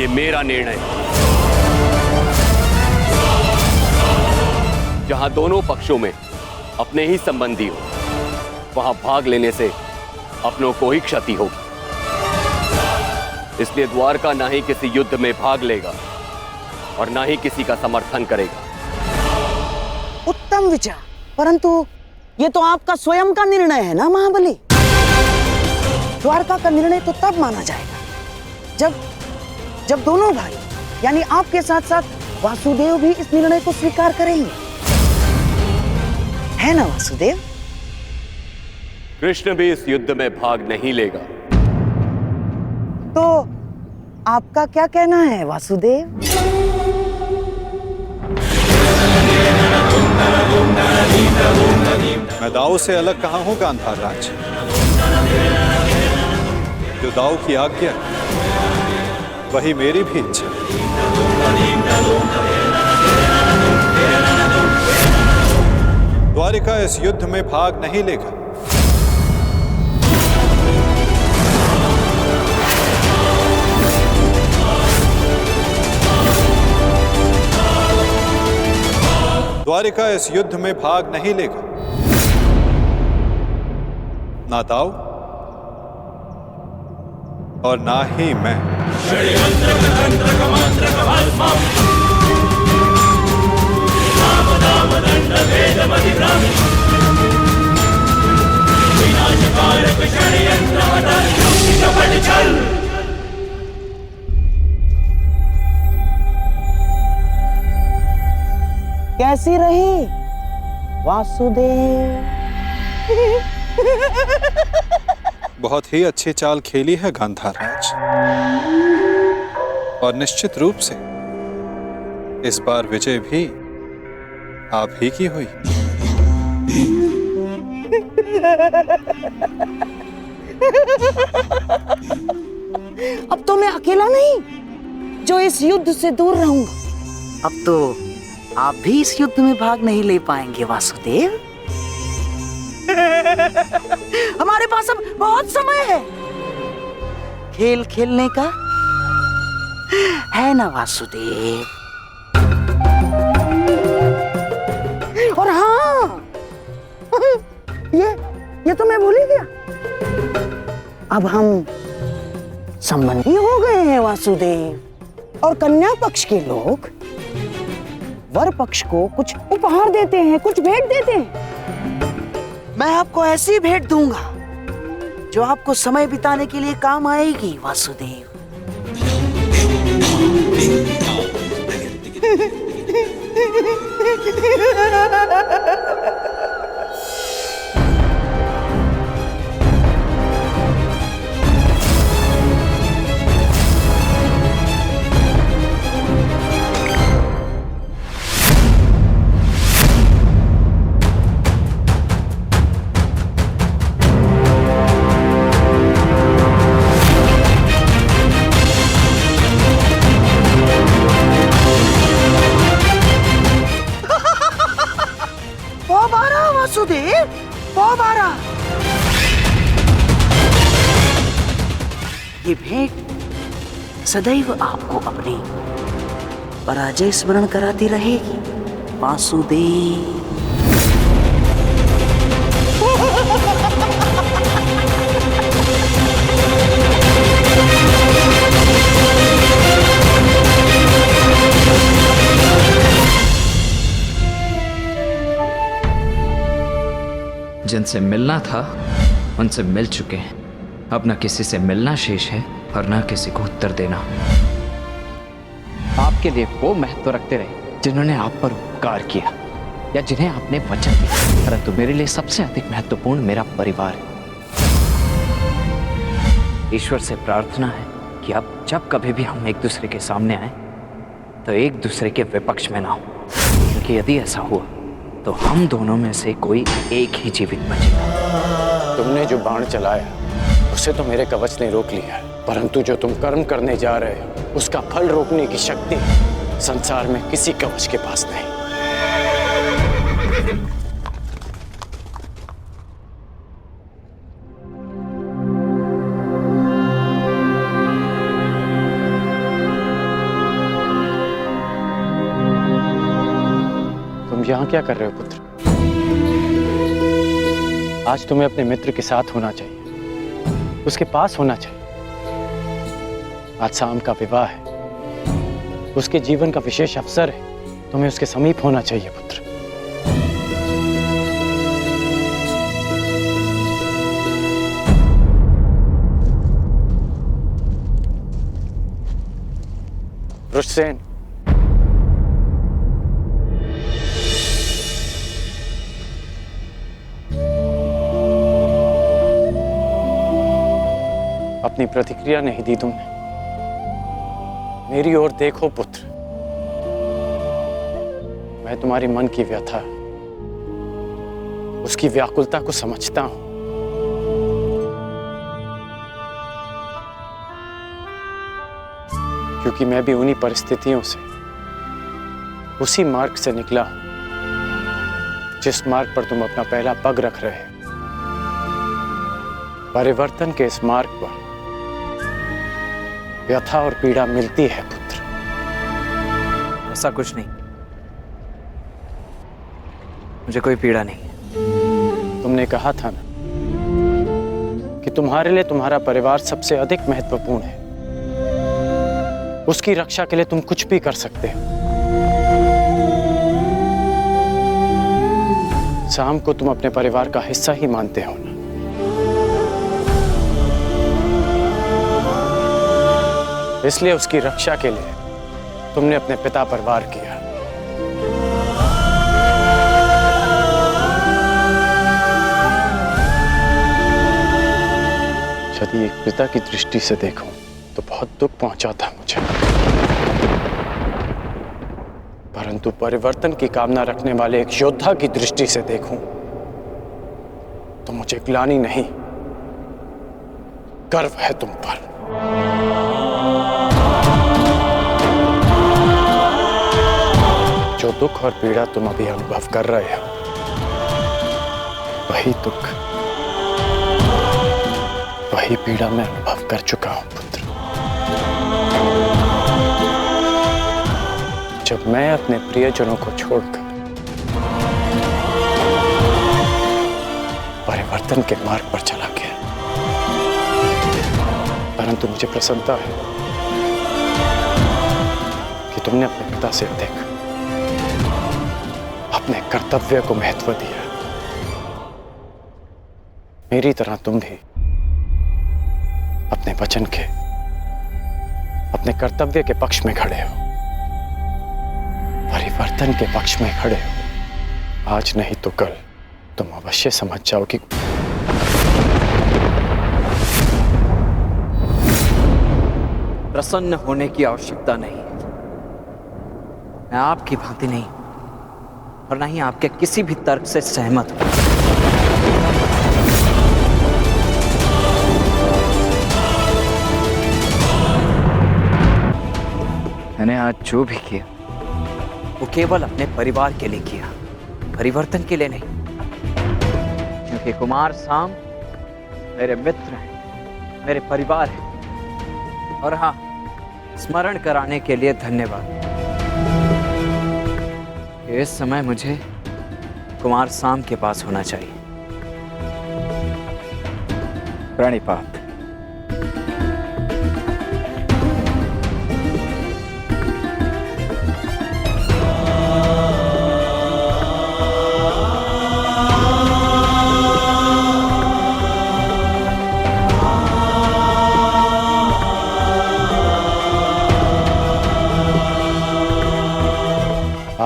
ये मेरा निर्णय है। जहां दोनों पक्षों में अपने ही संबंधी हो, वहां भाग लेने से अपनों को ही क्षति होगी। इसलिए द्वारका ना ही किसी युद्ध में भाग लेगा और ना ही किसी का समर्थन करेगा। उत्तम विचार, परंतु ये तो आपका स्वयं का निर्णय है ना महाबली। द्वारका का निर्णय तो तब माना जाएगा जब दोनों भाई यानी आपके साथ साथ वासुदेव भी इस निर्णय को स्वीकार करेंगे, है ना वासुदेव? कृष्ण भी इस युद्ध में भाग नहीं लेगा। तो आपका क्या कहना है वासुदेव? मैं दाऊ से अलग कहाँ हूं गांधार राज? जो दाऊ की आज्ञा वही मेरी भी इच्छा। द्वारिका इस युद्ध में भाग नहीं लेगा। द्वारिका इस युद्ध में भाग नहीं लेगा। ना दाऊ और ना ही मैं। कैसी रही वासुदेव? बहुत ही अच्छी चाल खेली है गांधार राज, और निश्चित रूप से इस बार विजय भी आप ही की हुई। अब तो मैं अकेला नहीं जो इस युद्ध से दूर रहूंगा। अब तो आप भी इस युद्ध में भाग नहीं ले पाएंगे वासुदेव। हमारे पास अब बहुत समय है खेल खेलने का, है ना वासुदेव? और हाँ, ये तो मैं भूल ही गया। अब हम संबंधी हो गए हैं वासुदेव, और कन्या पक्ष के लोग वर पक्ष को कुछ उपहार देते हैं, कुछ भेंट देते हैं। मैं आपको ऐसी भेंट दूंगा जो आपको समय बिताने के लिए काम आएगी वासुदेव। वासुदेव, पोबारा। ये भेंट सदैव आपको अपनी पराजय स्मरण कराती रहेगी वासुदेव। जिनसे मिलना था उनसे मिल चुके हैं। अब न किसी से मिलना शेष है और न किसी को उत्तर देना। आपके लिए वो महत्व रखते रहे जिन्होंने आप पर उपकार किया या जिन्हें आपने वचन दिया, परंतु मेरे लिए सबसे अधिक महत्वपूर्ण मेरा परिवार है। ईश्वर से प्रार्थना है कि अब जब कभी भी हम एक दूसरे के सामने आए तो एक दूसरे के विपक्ष में ना हो, क्योंकि यदि ऐसा हुआ तो हम दोनों में से कोई एक ही जीवित बचेगा। तुमने जो बाण चलाया उसे तो मेरे कवच ने रोक लिया, परंतु जो तुम कर्म करने जा रहे हो उसका फल रोकने की शक्ति संसार में किसी कवच के पास नहीं। तुम यहाँ क्या कर रहे हो पुत्र? आज तुम्हें अपने मित्र के साथ होना चाहिए, उसके पास होना चाहिए। आज शाम का विवाह है, उसके जीवन का विशेष अवसर है, तुम्हें उसके समीप होना चाहिए पुत्र। वृषसेन, अपनी प्रतिक्रिया नहीं दी तुमने। मेरी ओर देखो पुत्र, मैं तुम्हारी मन की व्यथा, उसकी व्याकुलता को समझता हूं। क्योंकि मैं भी उन्हीं परिस्थितियों से, उसी मार्ग से निकला हूं जिस मार्ग पर तुम अपना पहला पग रख रहे हो। परिवर्तन के इस मार्ग पर व्यथा और पीड़ा मिलती है पुत्र। ऐसा कुछ नहीं, मुझे कोई पीड़ा नहीं। तुमने कहा था ना कि तुम्हारे लिए तुम्हारा परिवार सबसे अधिक महत्वपूर्ण है, उसकी रक्षा के लिए तुम कुछ भी कर सकते हो। शाम को तुम अपने परिवार का हिस्सा ही मानते हो ना? इसलिए उसकी रक्षा के लिए तुमने अपने पिता पर वार किया। यदि एक पिता की दृष्टि से देखूं तो बहुत दुख पहुंचा था मुझे, परंतु परिवर्तन की कामना रखने वाले एक योद्धा की दृष्टि से देखूं तो मुझे ग्लानि नहीं, गर्व है तुम पर। जो दुख और पीड़ा तुम अभी अनुभव कर रहे हो, वही दुख, वही पीड़ा मैं अनुभव कर चुका हूं पुत्र। जब मैं अपने प्रियजनों को छोड़कर परिवर्तन के मार्ग पर चला गया, परंतु मुझे प्रसन्नता है कि तुमने अपने पिता से अधिक अपने कर्तव्य को महत्व दिया। मेरी तरह तुम भी अपने वचन के, अपने कर्तव्य के पक्ष में खड़े हो, परिवर्तन के पक्ष में खड़े हो। आज नहीं तो कल तुम अवश्य समझ जाओगे। प्रसन्न होने की आवश्यकता नहीं है। मैं आपकी भांति नहीं और ना ही आपके किसी भी तर्क से सहमत हूं। मैंने आज जो भी किया वो केवल अपने परिवार के लिए किया, परिवर्तन के लिए नहीं। क्योंकि कुमार साम मेरे मित्र हैं, मेरे परिवार हैं। और हाँ, स्मरण कराने के लिए धन्यवाद। इस समय मुझे कुमार साम के पास होना चाहिए। प्रणिपात।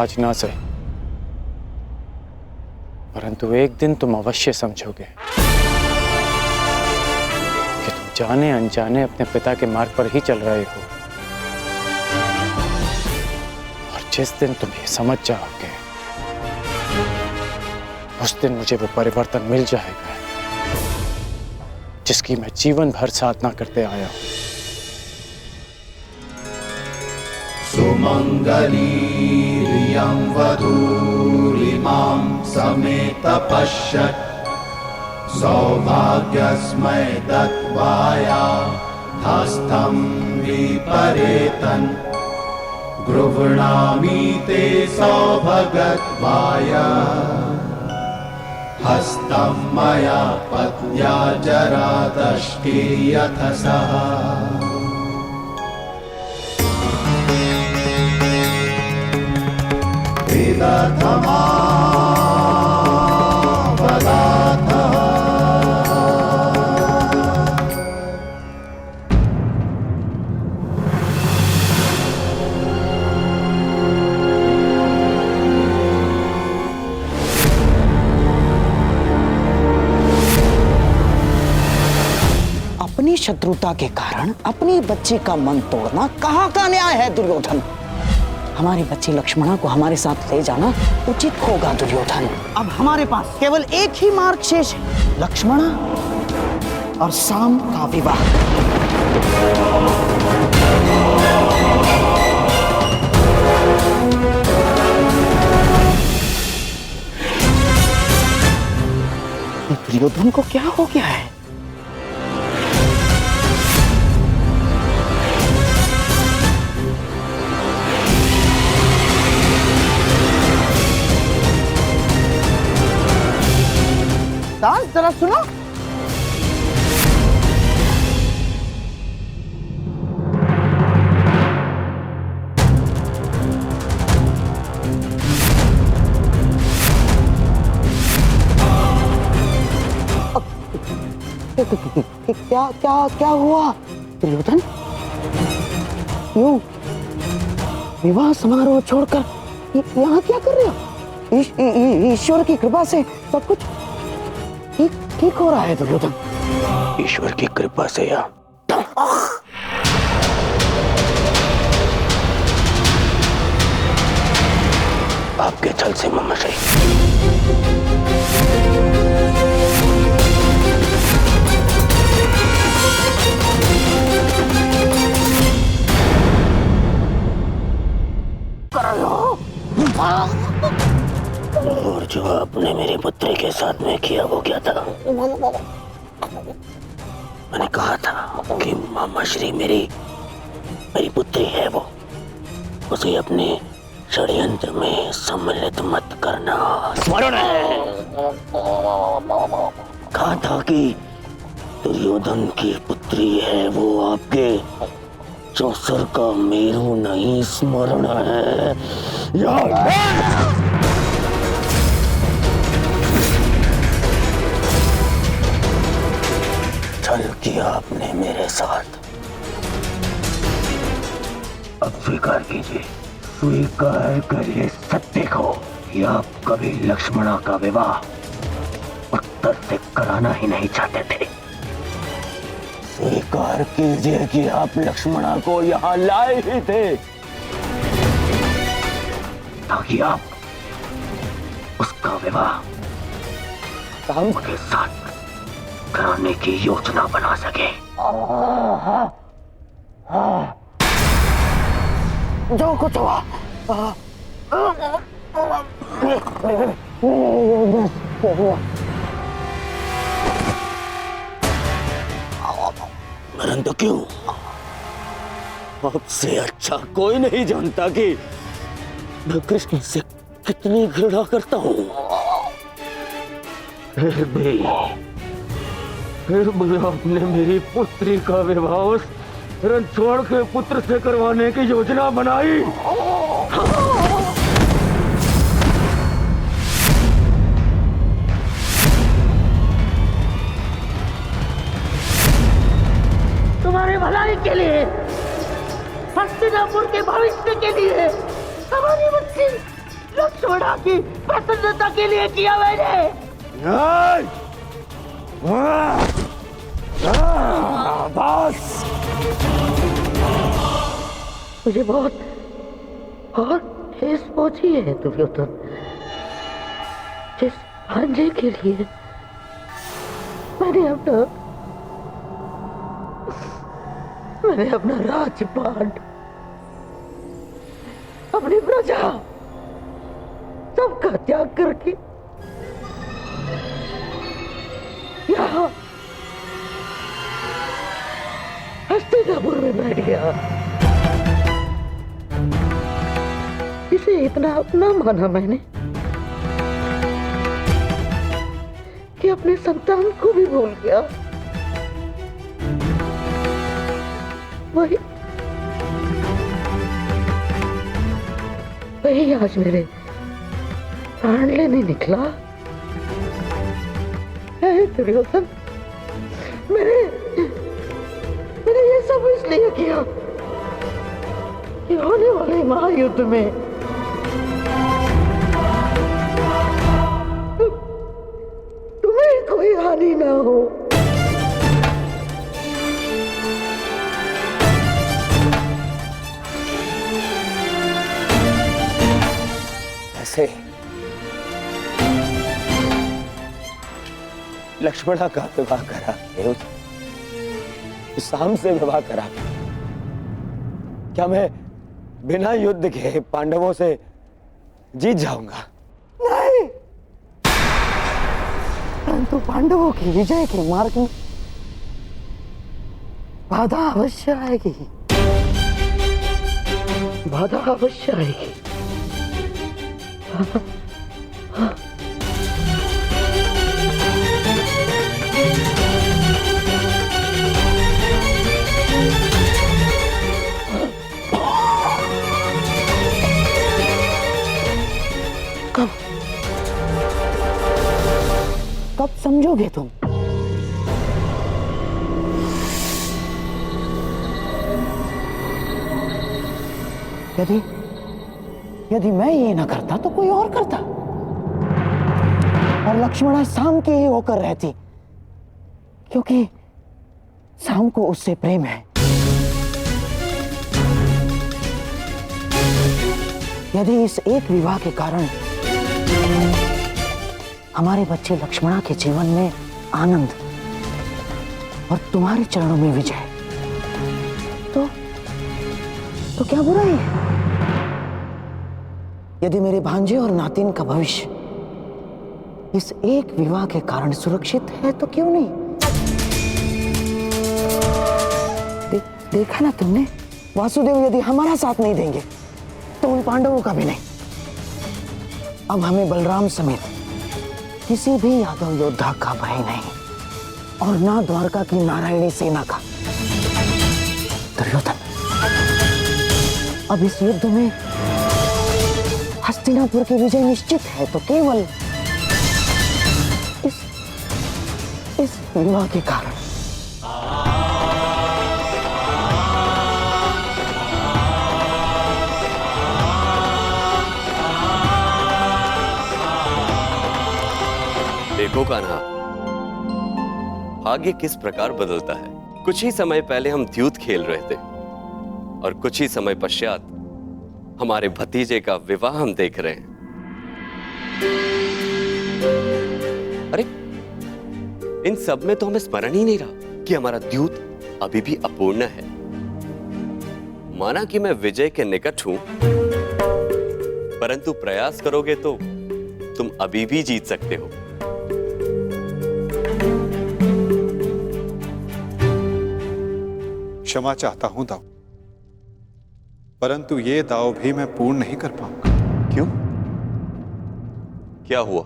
आज ना सही, परंतु एक दिन तुम अवश्य समझोगे कि तुम जाने अनजाने अपने पिता के मार्ग पर ही चल रहे हो। और जिस दिन तुम ये समझ जाओगे, उस दिन मुझे वो परिवर्तन मिल जाएगा जिसकी मैं जीवन भर साधना करते आया हूं। सुमंगलीरियं वधूरिमां समेत पश्यत् सौभाग्यस्मै दत्वाया हस्तं विपरेतन् गृह्णामि ते सौभगत्वाय हस्तं मया पत्या जरादष्टे यथ सः। अपनी शत्रुता के कारण अपनी बच्ची का मन तोड़ना कहाँ का न्याय है दुर्योधन? हमारी बच्ची लक्ष्मणा को हमारे साथ ले जाना उचित होगा दुर्योधन। अब हमारे पास केवल एक ही मार्ग शेष है, लक्ष्मणा और साम का विवाह। दुर्योधन को क्या हो गया है? जरा सुनो। क्या क्या क्या हुआ दुर्योधन? क्यों विवाह समारोह छोड़कर यहाँ क्या कर रहे हो? ईश्वर की कृपा से सब कुछ ठीक हो रहा है दुर्योधन। ईश्वर की कृपा से या आपके छल से ममशई। और जो आपने मेरे पुत्री के साथ में किया वो क्या था? मैंने कहा था कि मामा श्री मेरी पुत्री है, वो उसे अपने षड्यंत्र में सम्मिलित मत करना। स्मरण है। कहा था कि दुर्योधन की पुत्री है वो आपके चौसर का मेरू नहीं स्मरण है यार। छल किया आपने मेरे साथ, अब स्वीकार कीजिए, स्वीकार करिए सत्य को कि आप कभी लक्ष्मणा का विवाह उत्तर से कराना ही नहीं चाहते थे। स्वीकार कीजिए कि आप लक्ष्मणा को यहां लाए ही थे ताकि आप उसका विवाह शाम के साथ कराने की योजना बना सके। जो कुछ हुआ मरण तो क्यों, आपसे अच्छा कोई नहीं जानता कि मैं कृष्ण से कितनी घृणा करता हूं। फिर भी आपने मेरी पुत्री का विवाह उस रणछोड़ के पुत्र से करवाने की योजना बनाई। तुम्हारे भलाई के लिए, हस्तिनापुर के भविष्य के लिए, हमारी बच्ची लक्ष्मणा की प्रसन्नता के लिए किया मैंने। बस मुझे बहुत ठेस पहुंची है दुर्योधन। जिस भांजे के लिए मैंने अपना राजपाट, अपनी प्रजा सबका त्याग करके यहाँ हस्तिनापुर में बैठ गया, इसे इतना अपना माना मैंने कि अपने संतान को भी भूल गया। वही आज मेरे प्राण लेने निकला है दुर्योधन। मैंने ये सब इसलिए किया कि होने वाले महायुद्ध में तुम्हें कोई हानि ना हो। ऐसे लक्ष्मणा का विवाह करा के उस शाम से विवाह करा के क्या मैं बिना युद्ध के पांडवों से जीत जाऊंगा? नहीं, परंतु पांडवों की विजय के मार्ग में बाधा अवश्य आएगी, बाधा अवश्य आएगी। कब समझोगे तुम? यदि मैं ये ना करता तो कोई और करता, और लक्ष्मणा शाम की ही होकर रहती, क्योंकि शाम को उससे प्रेम है। यदि इस एक विवाह के कारण हमारे बच्चे लक्ष्मणा के जीवन में आनंद और तुम्हारे चरणों में विजय, तो क्या बुराई है? यदि मेरे भांजे और नातिन का भविष्य इस एक विवाह के कारण सुरक्षित है तो क्यों नहीं? देखा ना तुमने, वासुदेव यदि हमारा साथ नहीं देंगे तो उन पांडवों का भी नहीं। अब हमें बलराम समेत किसी भी यादव योद्धा का भय नहीं। और ना द्वारका की नारायणी सेना का। दुर्योधन, अब इस युद्ध में हस्तिनापुर की विजय निश्चित है, तो केवल इस विवाह के कारण। देखो कान्हा, भाग्य किस प्रकार बदलता है। कुछ ही समय पहले हम द्यूत खेल रहे थे और कुछ ही समय पश्चात हमारे भतीजे का विवाह हम देख रहे हैं। अरे, इन सब में तो हमें स्मरण ही नहीं रहा कि हमारा द्यूत अभी भी अपूर्ण है। माना कि मैं विजय के निकट हूं, परंतु प्रयास करोगे तो तुम अभी भी जीत सकते हो। क्षमा चाहता हूं दाऊ, परंतु ये दाव भी मैं पूर्ण नहीं कर पाऊंगा। क्यों? क्या हुआ?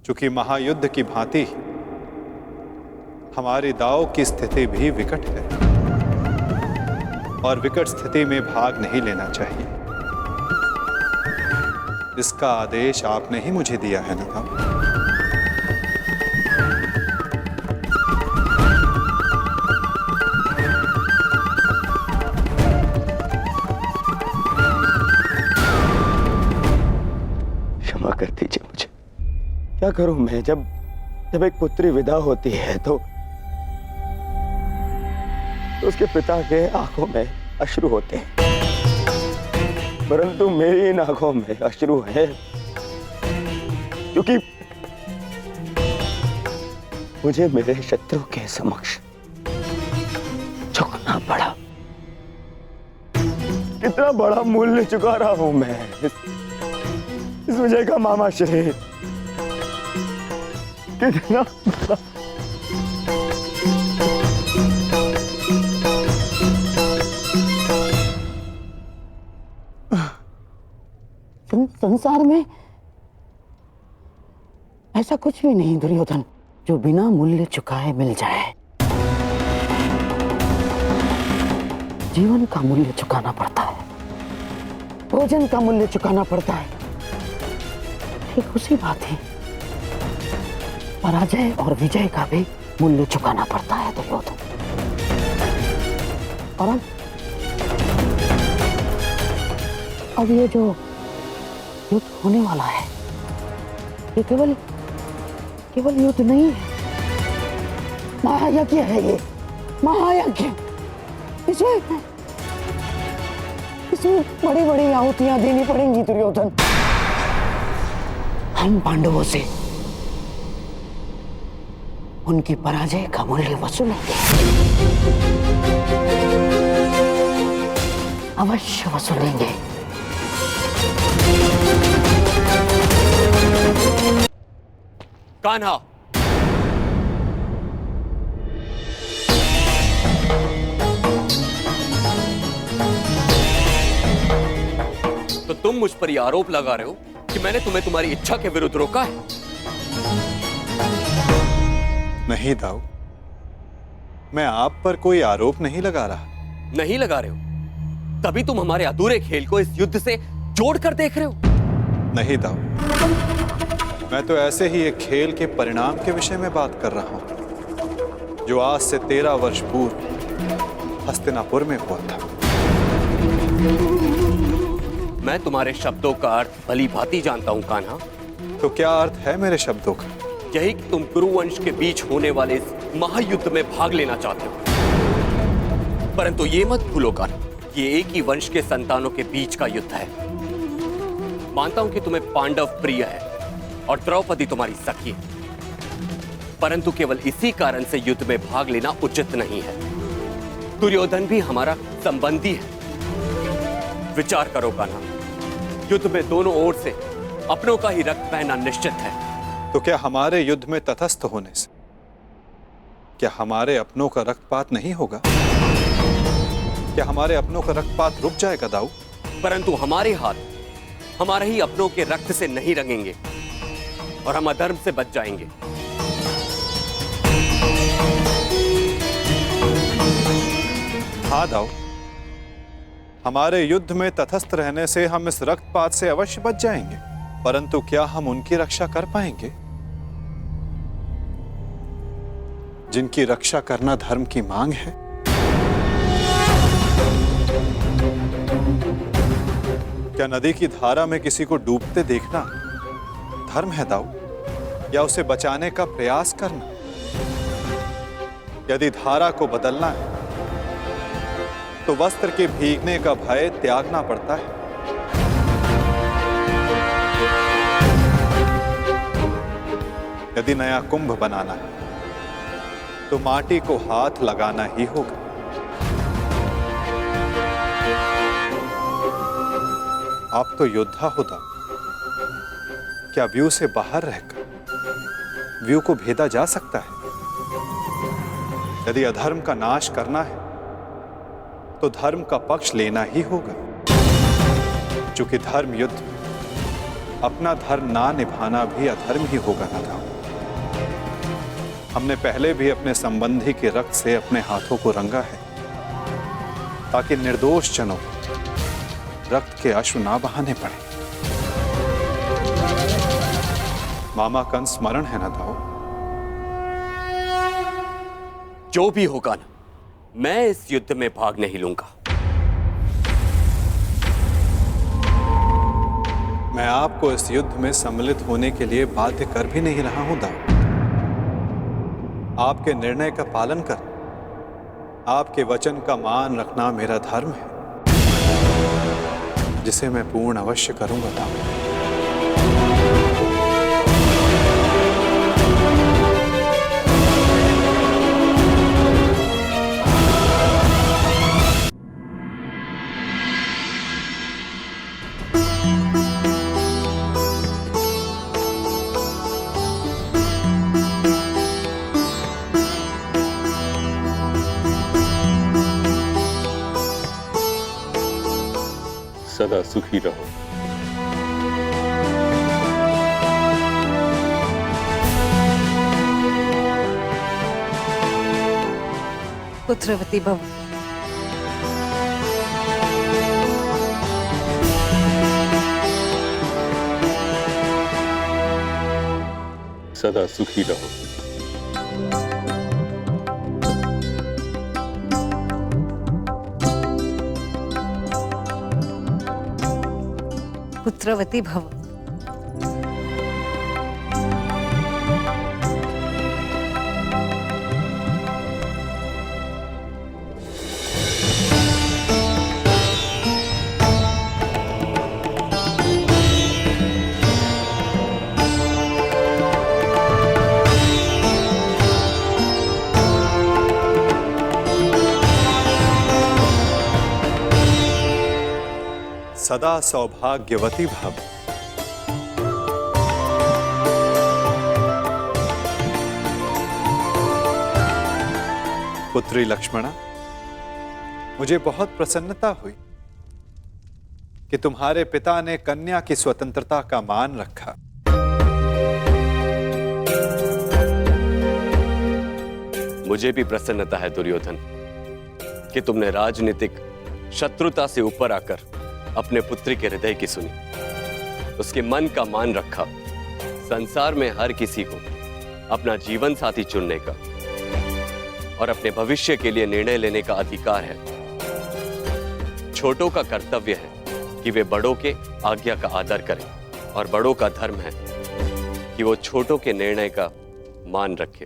चूंकि महायुद्ध की भांति हमारी दाव की स्थिति भी विकट है और विकट स्थिति में भाग नहीं लेना चाहिए। इसका आदेश आपने ही मुझे दिया है ना दाऊ? कर दीजिए मुझे। क्या करूं मैं? जब एक पुत्री विदा होती है तो उसके पिता के आंखों में अश्रु होते हैं, परंतु मेरी इन आंखों में अश्रु है क्योंकि मुझे मेरे शत्रु के समक्ष झुकना पड़ा। कितना बड़ा मूल्य चुका रहा हूं मैं इस विजय का मामाश्री। कितना संसार में ऐसा कुछ भी नहीं दुर्योधन जो बिना मूल्य चुकाए मिल जाए। जीवन का मूल्य चुकाना पड़ता है, भोजन का मूल्य चुकाना पड़ता है। ठीक उसी बात है, पराजय और विजय का भी मूल्य चुकाना पड़ता है दुर्योधन। और अब ये जो युद्ध होने वाला है, ये केवल युद्ध नहीं है, महायज्ञ है। ये महायज्ञ, इसमें बड़ी बड़ी आहुतियां देनी पड़ेंगी दुर्योधन। हम पांडवों से उनकी पराजय का मूल्य वसूलेंगे, अवश्य वसूलेंगे। कान्हा, तो तुम मुझ पर यह आरोप लगा रहे हो कि मैंने तुम्हें तुम्हारी इच्छा के विरुद्ध रोका है? नहीं दाऊ, मैं आप पर कोई आरोप नहीं लगा रहा। नहीं लगा रहे हो तभी तुम हमारे अधूरे खेल को इस युद्ध से जोड़कर देख रहे हो। नहीं दाऊ, मैं तो ऐसे ही एक खेल के परिणाम के विषय में बात कर रहा हूं जो आज से 13 वर्ष पूर्व हस्तिनापुर में हुआ था। मैं तुम्हारे शब्दों का अर्थ भली भांति जानता हूं कान्हा। तो क्या अर्थ है मेरे शब्दों का? यही कि तुम कुरुवंश के बीच होने वाले इस महायुद्ध में भाग लेना चाहते हो, परंतु ये मत भूलो कान्हा, ये एक ही वंश के संतानों के बीच का युद्ध है। मानता हूं कि तुम्हें पांडव प्रिय है और द्रौपदी तुम्हारी सखी है, परंतु केवल इसी कारण से युद्ध में भाग लेना उचित नहीं है। दुर्योधन भी हमारा संबंधी है। विचार करो कान्हा, युद्ध में दोनों ओर से अपनों का ही रक्त बहना निश्चित है। तो क्या हमारे युद्ध में तटस्थ होने से क्या हमारे अपनों का रक्तपात नहीं होगा? क्या हमारे अपनों का रक्तपात रुक जाएगा दाऊ? परंतु हमारे हाथ हमारे ही अपनों के रक्त से नहीं रंगेंगे और हम अधर्म से बच जाएंगे। हाँ दाऊ, हमारे युद्ध में तटस्थ रहने से हम इस रक्तपात से अवश्य बच जाएंगे, परंतु क्या हम उनकी रक्षा कर पाएंगे जिनकी रक्षा करना धर्म की मांग है? क्या नदी की धारा में किसी को डूबते देखना धर्म है दाऊ, या उसे बचाने का प्रयास करना? यदि धारा को बदलना है तो वस्त्र के भीगने का भय त्यागना पड़ता है। यदि नया कुंभ बनाना है तो माटी को हाथ लगाना ही होगा। आप तो योद्धा होता, क्या व्यू से बाहर रहकर व्यू को भेदा जा सकता है? यदि अधर्म का नाश करना है तो धर्म का पक्ष लेना ही होगा, क्योंकि धर्म युद्ध में अपना धर्म ना निभाना भी अधर्म ही होगा ना था। हमने पहले भी अपने संबंधी के रक्त से अपने हाथों को रंगा है ताकि निर्दोष जनों रक्त के अश्रु ना बहाने पड़े। मामा कंस स्मरण है ना था? जो भी होगा ना, मैं इस युद्ध में भाग नहीं लूंगा। मैं आपको इस युद्ध में सम्मिलित होने के लिए बाध्य कर भी नहीं रहा हूं दाऊ। आपके निर्णय का पालन कर, आपके वचन का मान रखना मेरा धर्म है, जिसे मैं पूर्ण अवश्य करूंगा दाऊ। सदा सुखी रहो। पुत्रवती भव। सदा सुखी रहो। पुत्रवती भव। सदा सौभाग्यवती भव। पुत्री लक्ष्मणा, मुझे बहुत प्रसन्नता हुई कि तुम्हारे पिता ने कन्या की स्वतंत्रता का मान रखा। मुझे भी प्रसन्नता है दुर्योधन कि तुमने राजनीतिक शत्रुता से ऊपर आकर अपने पुत्री के हृदय की सुनी, उसके मन का मान रखा। संसार में हर किसी को अपना जीवन साथी चुनने का और अपने भविष्य के लिए निर्णय लेने का अधिकार है। छोटों का कर्तव्य है कि वे बड़ों के आज्ञा का आदर करें, और बड़ों का धर्म है कि वो छोटों के निर्णय का मान रखें।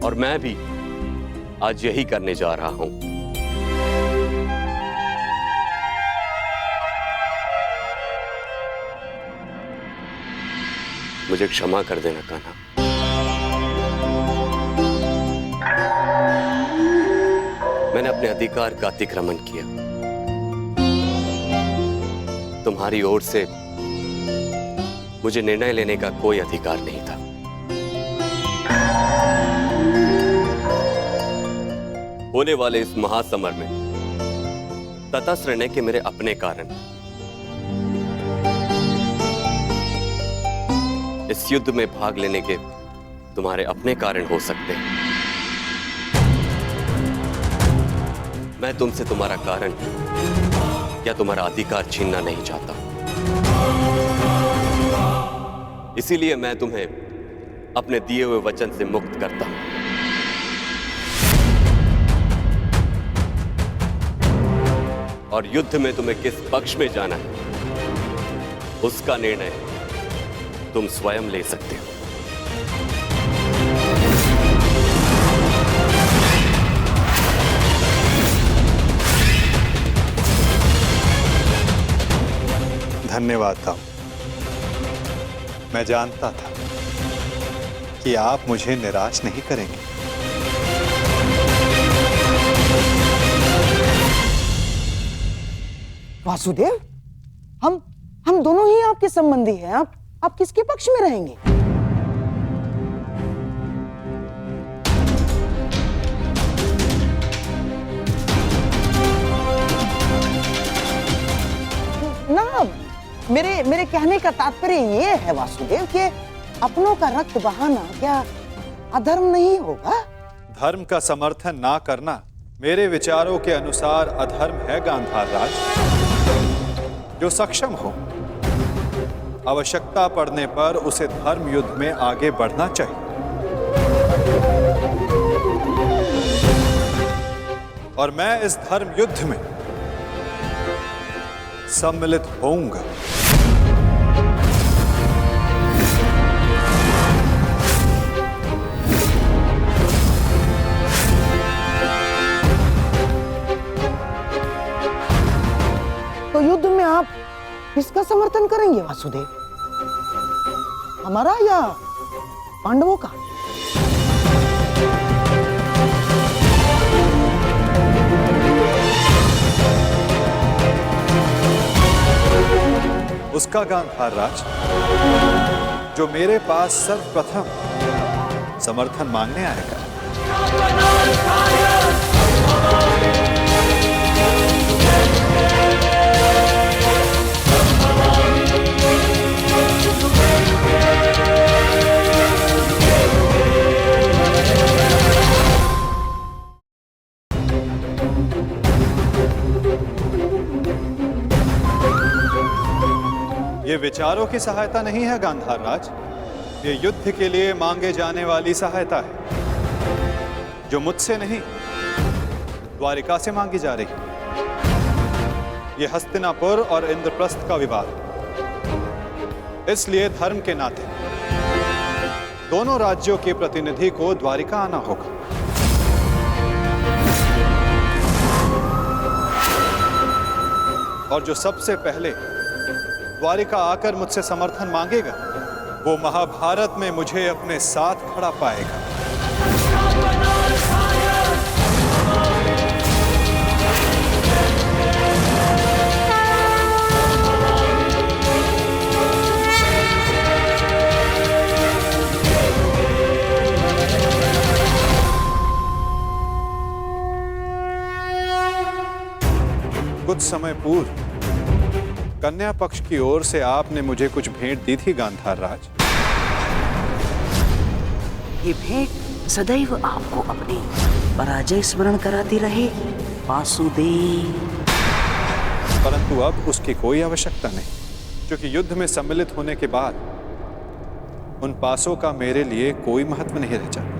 और मैं भी आज यही करने जा रहा हूं। मुझे क्षमा कर देना कान्हा। मैंने अपने अधिकार का अतिक्रमण किया। तुम्हारी ओर से मुझे निर्णय लेने का कोई अधिकार नहीं था। होने वाले इस महासमर में तटस्थ रहने के मेरे अपने कारण। इस युद्ध में भाग लेने के तुम्हारे अपने कारण हो सकते हैं। मैं तुमसे तुम्हारा कारण या तुम्हारा अधिकार छीनना नहीं चाहता। इसीलिए मैं तुम्हें अपने दिए हुए वचन से मुक्त करता हूं। और युद्ध में तुम्हें किस पक्ष में जाना है उसका निर्णय तुम स्वयं ले सकते हो। धन्यवाद था। मैं जानता था कि आप मुझे निराश नहीं करेंगे। वासुदेव, हम दोनों ही आपके संबंधी हैं। आप किसके पक्ष में रहेंगे? ना, मेरे कहने का तात्पर्य ये है वासुदेव कि अपनों का रक्त बहाना क्या अधर्म नहीं होगा? धर्म का समर्थन ना करना मेरे विचारों के अनुसार अधर्म है गांधार राज। जो सक्षम हो, आवश्यकता पड़ने पर उसे धर्म युद्ध में आगे बढ़ना चाहिए। और मैं इस धर्म युद्ध में सम्मिलित होऊंगा। तो युद्ध में आप किसका समर्थन करेंगे वासुदेव? हमारा या पांडवों का? उसका गांधार राज जो मेरे पास सर्वप्रथम समर्थन मांगने आएगा। ये विचारों की सहायता नहीं है गांधार राज, ये युद्ध के लिए मांगे जाने वाली सहायता है जो मुझसे नहीं द्वारिका से मांगी जा रही है। ये हस्तिनापुर और इंद्रप्रस्थ का विवाद, इसलिए धर्म के नाते दोनों राज्यों के प्रतिनिधि को द्वारिका आना होगा। और जो सबसे पहले द्वारिका आकर मुझसे समर्थन मांगेगा वो महाभारत में मुझे अपने साथ खड़ा पाएगा। कुछ समय पूर्व कन्या पक्ष की ओर से आपने मुझे कुछ भेंट दी थी गांधार राज। ये भेंट सदैव आपको अपनी पराजय स्मरण कराती रहे वासुदेव। परंतु अब उसकी कोई आवश्यकता नहीं, क्योंकि युद्ध में सम्मिलित होने के बाद उन पासों का मेरे लिए कोई महत्व नहीं रह जाता।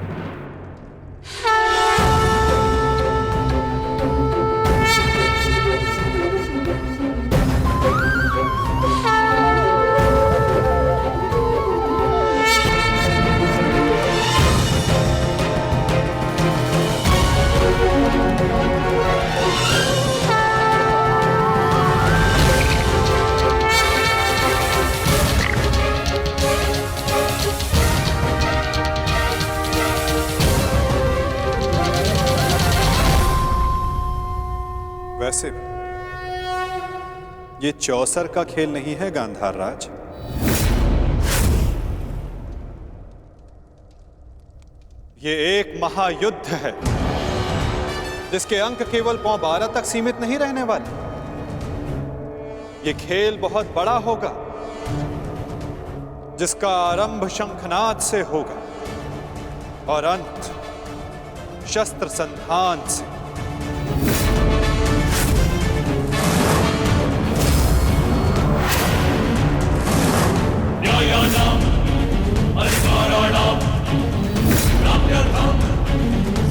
वैसे ये चौसर का खेल नहीं है गांधार राज। ये एक महायुद्ध है जिसके अंक केवल पौ 12 तक सीमित नहीं रहने वाले। ये खेल बहुत बड़ा होगा जिसका आरंभ शंखनाद से होगा और अंत शस्त्र संधान से। न्यायानाम् अधिकाराणां प्राप्त्यर्थं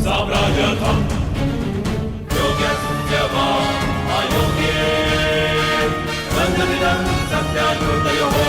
साम्राज्यार्थं योग्यस्य वा अयोग्ये बन्धनिधं सत्याकृतयोः।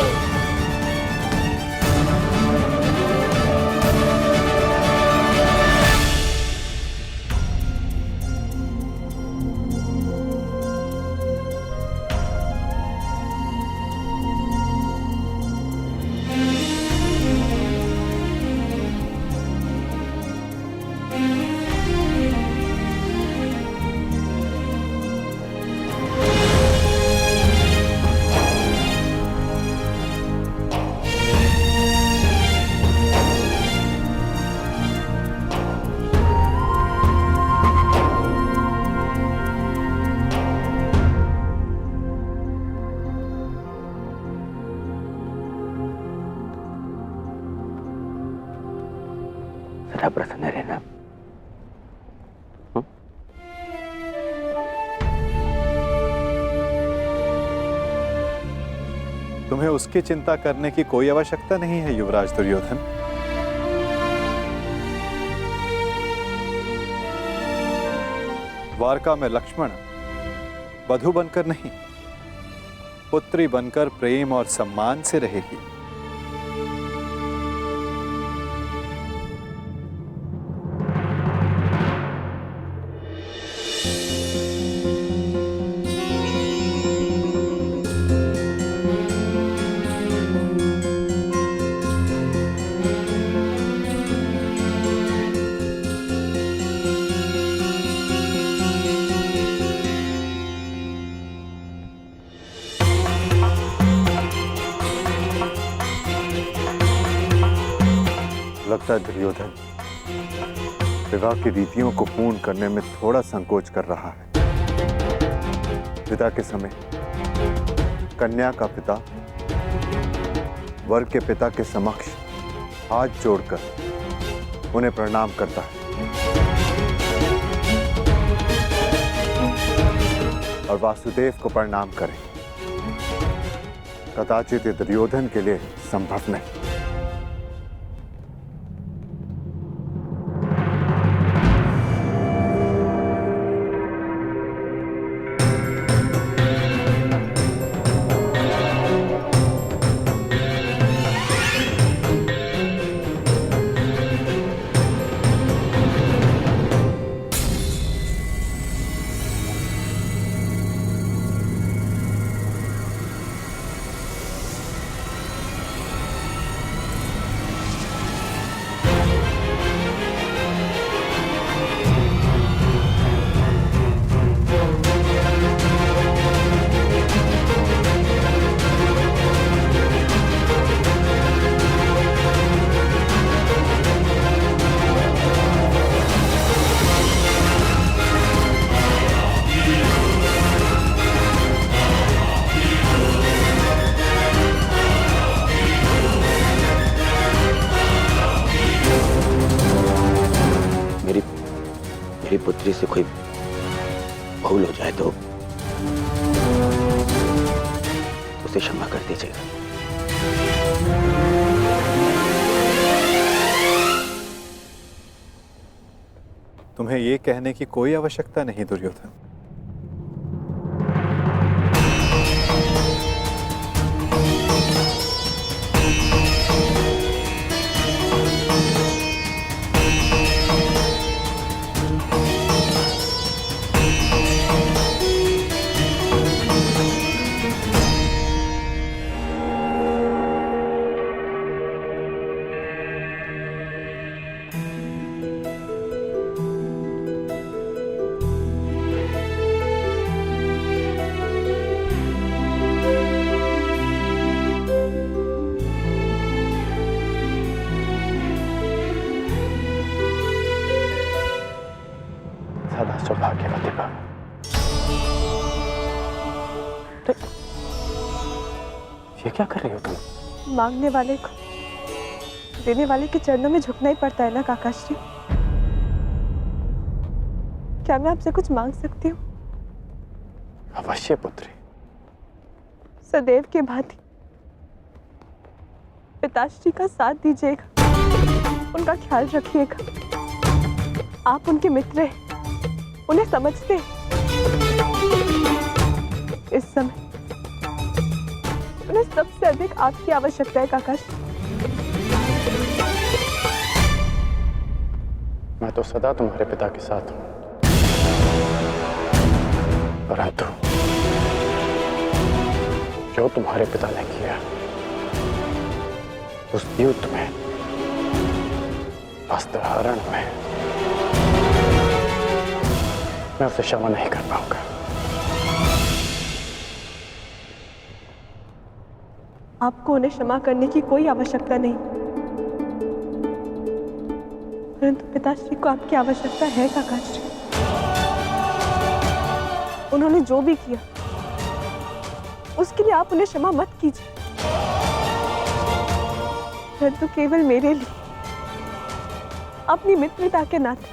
सदा प्रसन्न रहना। तुम्हें उसकी चिंता करने की कोई आवश्यकता नहीं है युवराज दुर्योधन। द्वारका में लक्ष्मण वधु बनकर नहीं, पुत्री बनकर प्रेम और सम्मान से रहेगी। लगता है दुर्योधन विवाह की रीतियों को पूर्ण करने में थोड़ा संकोच कर रहा है। विदा के समय कन्या का पिता वर के पिता के समक्ष हाथ जोड़कर उन्हें प्रणाम करता है और वासुदेव को प्रणाम करें। कदाचित ये दुर्योधन के लिए संभव नहीं। मेरी पुत्री से कोई भूल हो जाए तो उसे क्षमा कर दीजिएगा। तुम्हें यह कहने की कोई आवश्यकता नहीं दुर्योधन। सदा सौभाग्यवती भव। ये क्या कर रही हो तुम? मांगने वाले को देने वाले के चरणों में झुकना ही पड़ता है ना काकाश्री। क्या मैं आपसे कुछ मांग सकती हूँ? अवश्य पुत्री। सदैव के भांति पिताश्री का साथ दीजिएगा, उनका ख्याल रखिएगा। आप उनके मित्र हैं, उन्हें समझते हैं। इस समय उन्हें सबसे अधिक आपकी आवश्यकता है काकाश्री। मैं तो सदा तुम्हारे पिता के साथ हूं, परंतु जो तुम्हारे पिता ने किया उस युद्ध में, अस्त्रहरण में, मैं उसे क्षमा नहीं कर पाऊंगा। आपको उन्हें क्षमा करने की कोई आवश्यकता नहीं, परंतु पिताश्री को आपकी आवश्यकता है काकाश्री। उन्होंने जो भी किया उसके लिए आप उन्हें क्षमा मत कीजिए, परंतु केवल मेरे लिए, अपनी मित्रता के नाते।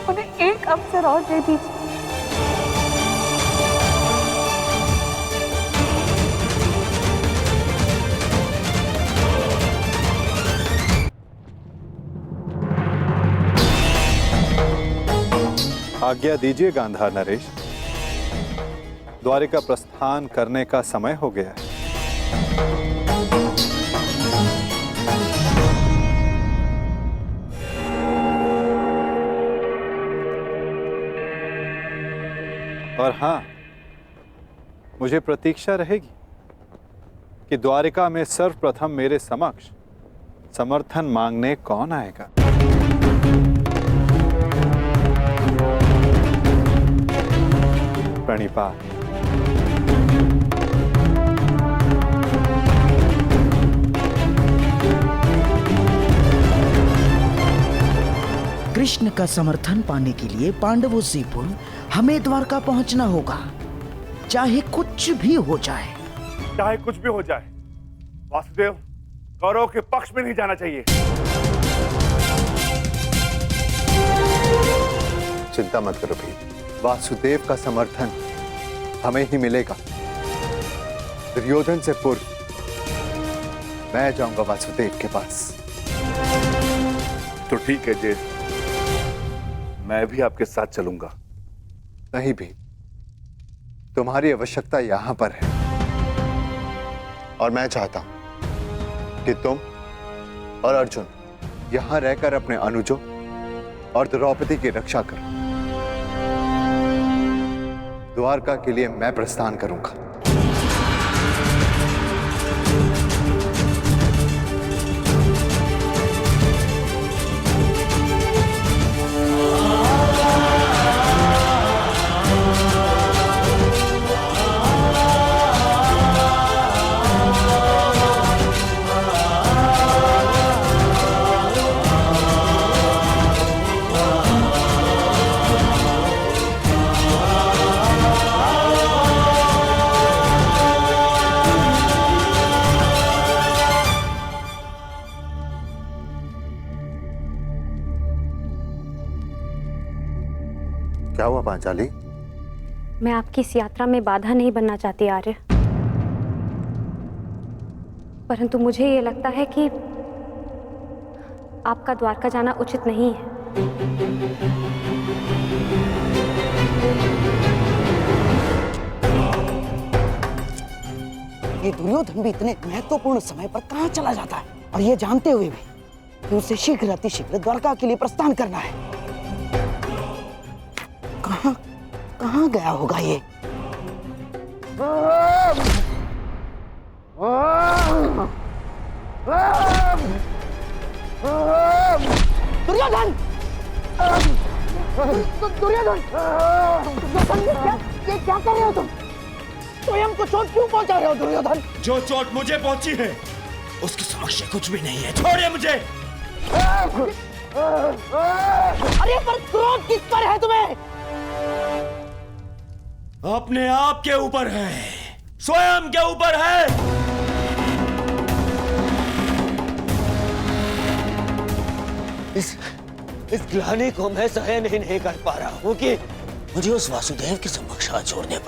उन्हें एक अवसर और दे दीजिए। आज्ञा दीजिए गांधार नरेश, द्वारिका प्रस्थान करने का समय हो गया है। और हां, मुझे प्रतीक्षा रहेगी कि द्वारिका में सर्वप्रथम मेरे समक्ष समर्थन मांगने कौन आएगा। प्रणिपात। कृष्ण का समर्थन पाने के लिए पांडवों से पूर्व हमें द्वारका पहुंचना होगा, चाहे कुछ भी हो जाए। चाहे कुछ भी हो जाए, वासुदेव कौरव के पक्ष में नहीं जाना चाहिए। चिंता मत करो भाई, वासुदेव का समर्थन हमें ही मिलेगा। दुर्योधन से पूर्व मैं जाऊंगा वासुदेव के पास। तो ठीक है जेठ, मैं भी आपके साथ चलूंगा। नहीं भी, तुम्हारी आवश्यकता यहां पर है और मैं चाहता हूं कि तुम और अर्जुन यहां रहकर अपने अनुजों और द्रौपदी की रक्षा करो। द्वारका के लिए मैं प्रस्थान करूंगा। क्या हुआ पांचाली? मैं आपकी इस यात्रा में बाधा नहीं बनना चाहती आर्य, परंतु मुझे ये लगता है कि आपका द्वारका जाना उचित नहीं है। ये दुर्योधन भी इतने महत्वपूर्ण समय पर कहां चला जाता है, और ये जानते हुए भी कि उसे शीघ्र अतिशीघ्र द्वारका के लिए प्रस्थान करना है। कहां गया होगा ये? दुर्योधन! दुर्योधन! ये क्या कर रहे हो तुम? स्वयं को चोट क्यों पहुंचा रहे हो दुर्योधन? जो चोट मुझे पहुंची है उसके समक्ष कुछ भी नहीं है, छोड़िए मुझे। अरे पर क्रोध किस पर है तुम्हें? अपने आप के ऊपर है। स्वयं के ऊपर है। इस ग्लानि को मैं सहन ही नहीं कर पा रहा हूँ कि मुझे उस वासुदेव के समक्ष हाथ जोड़ने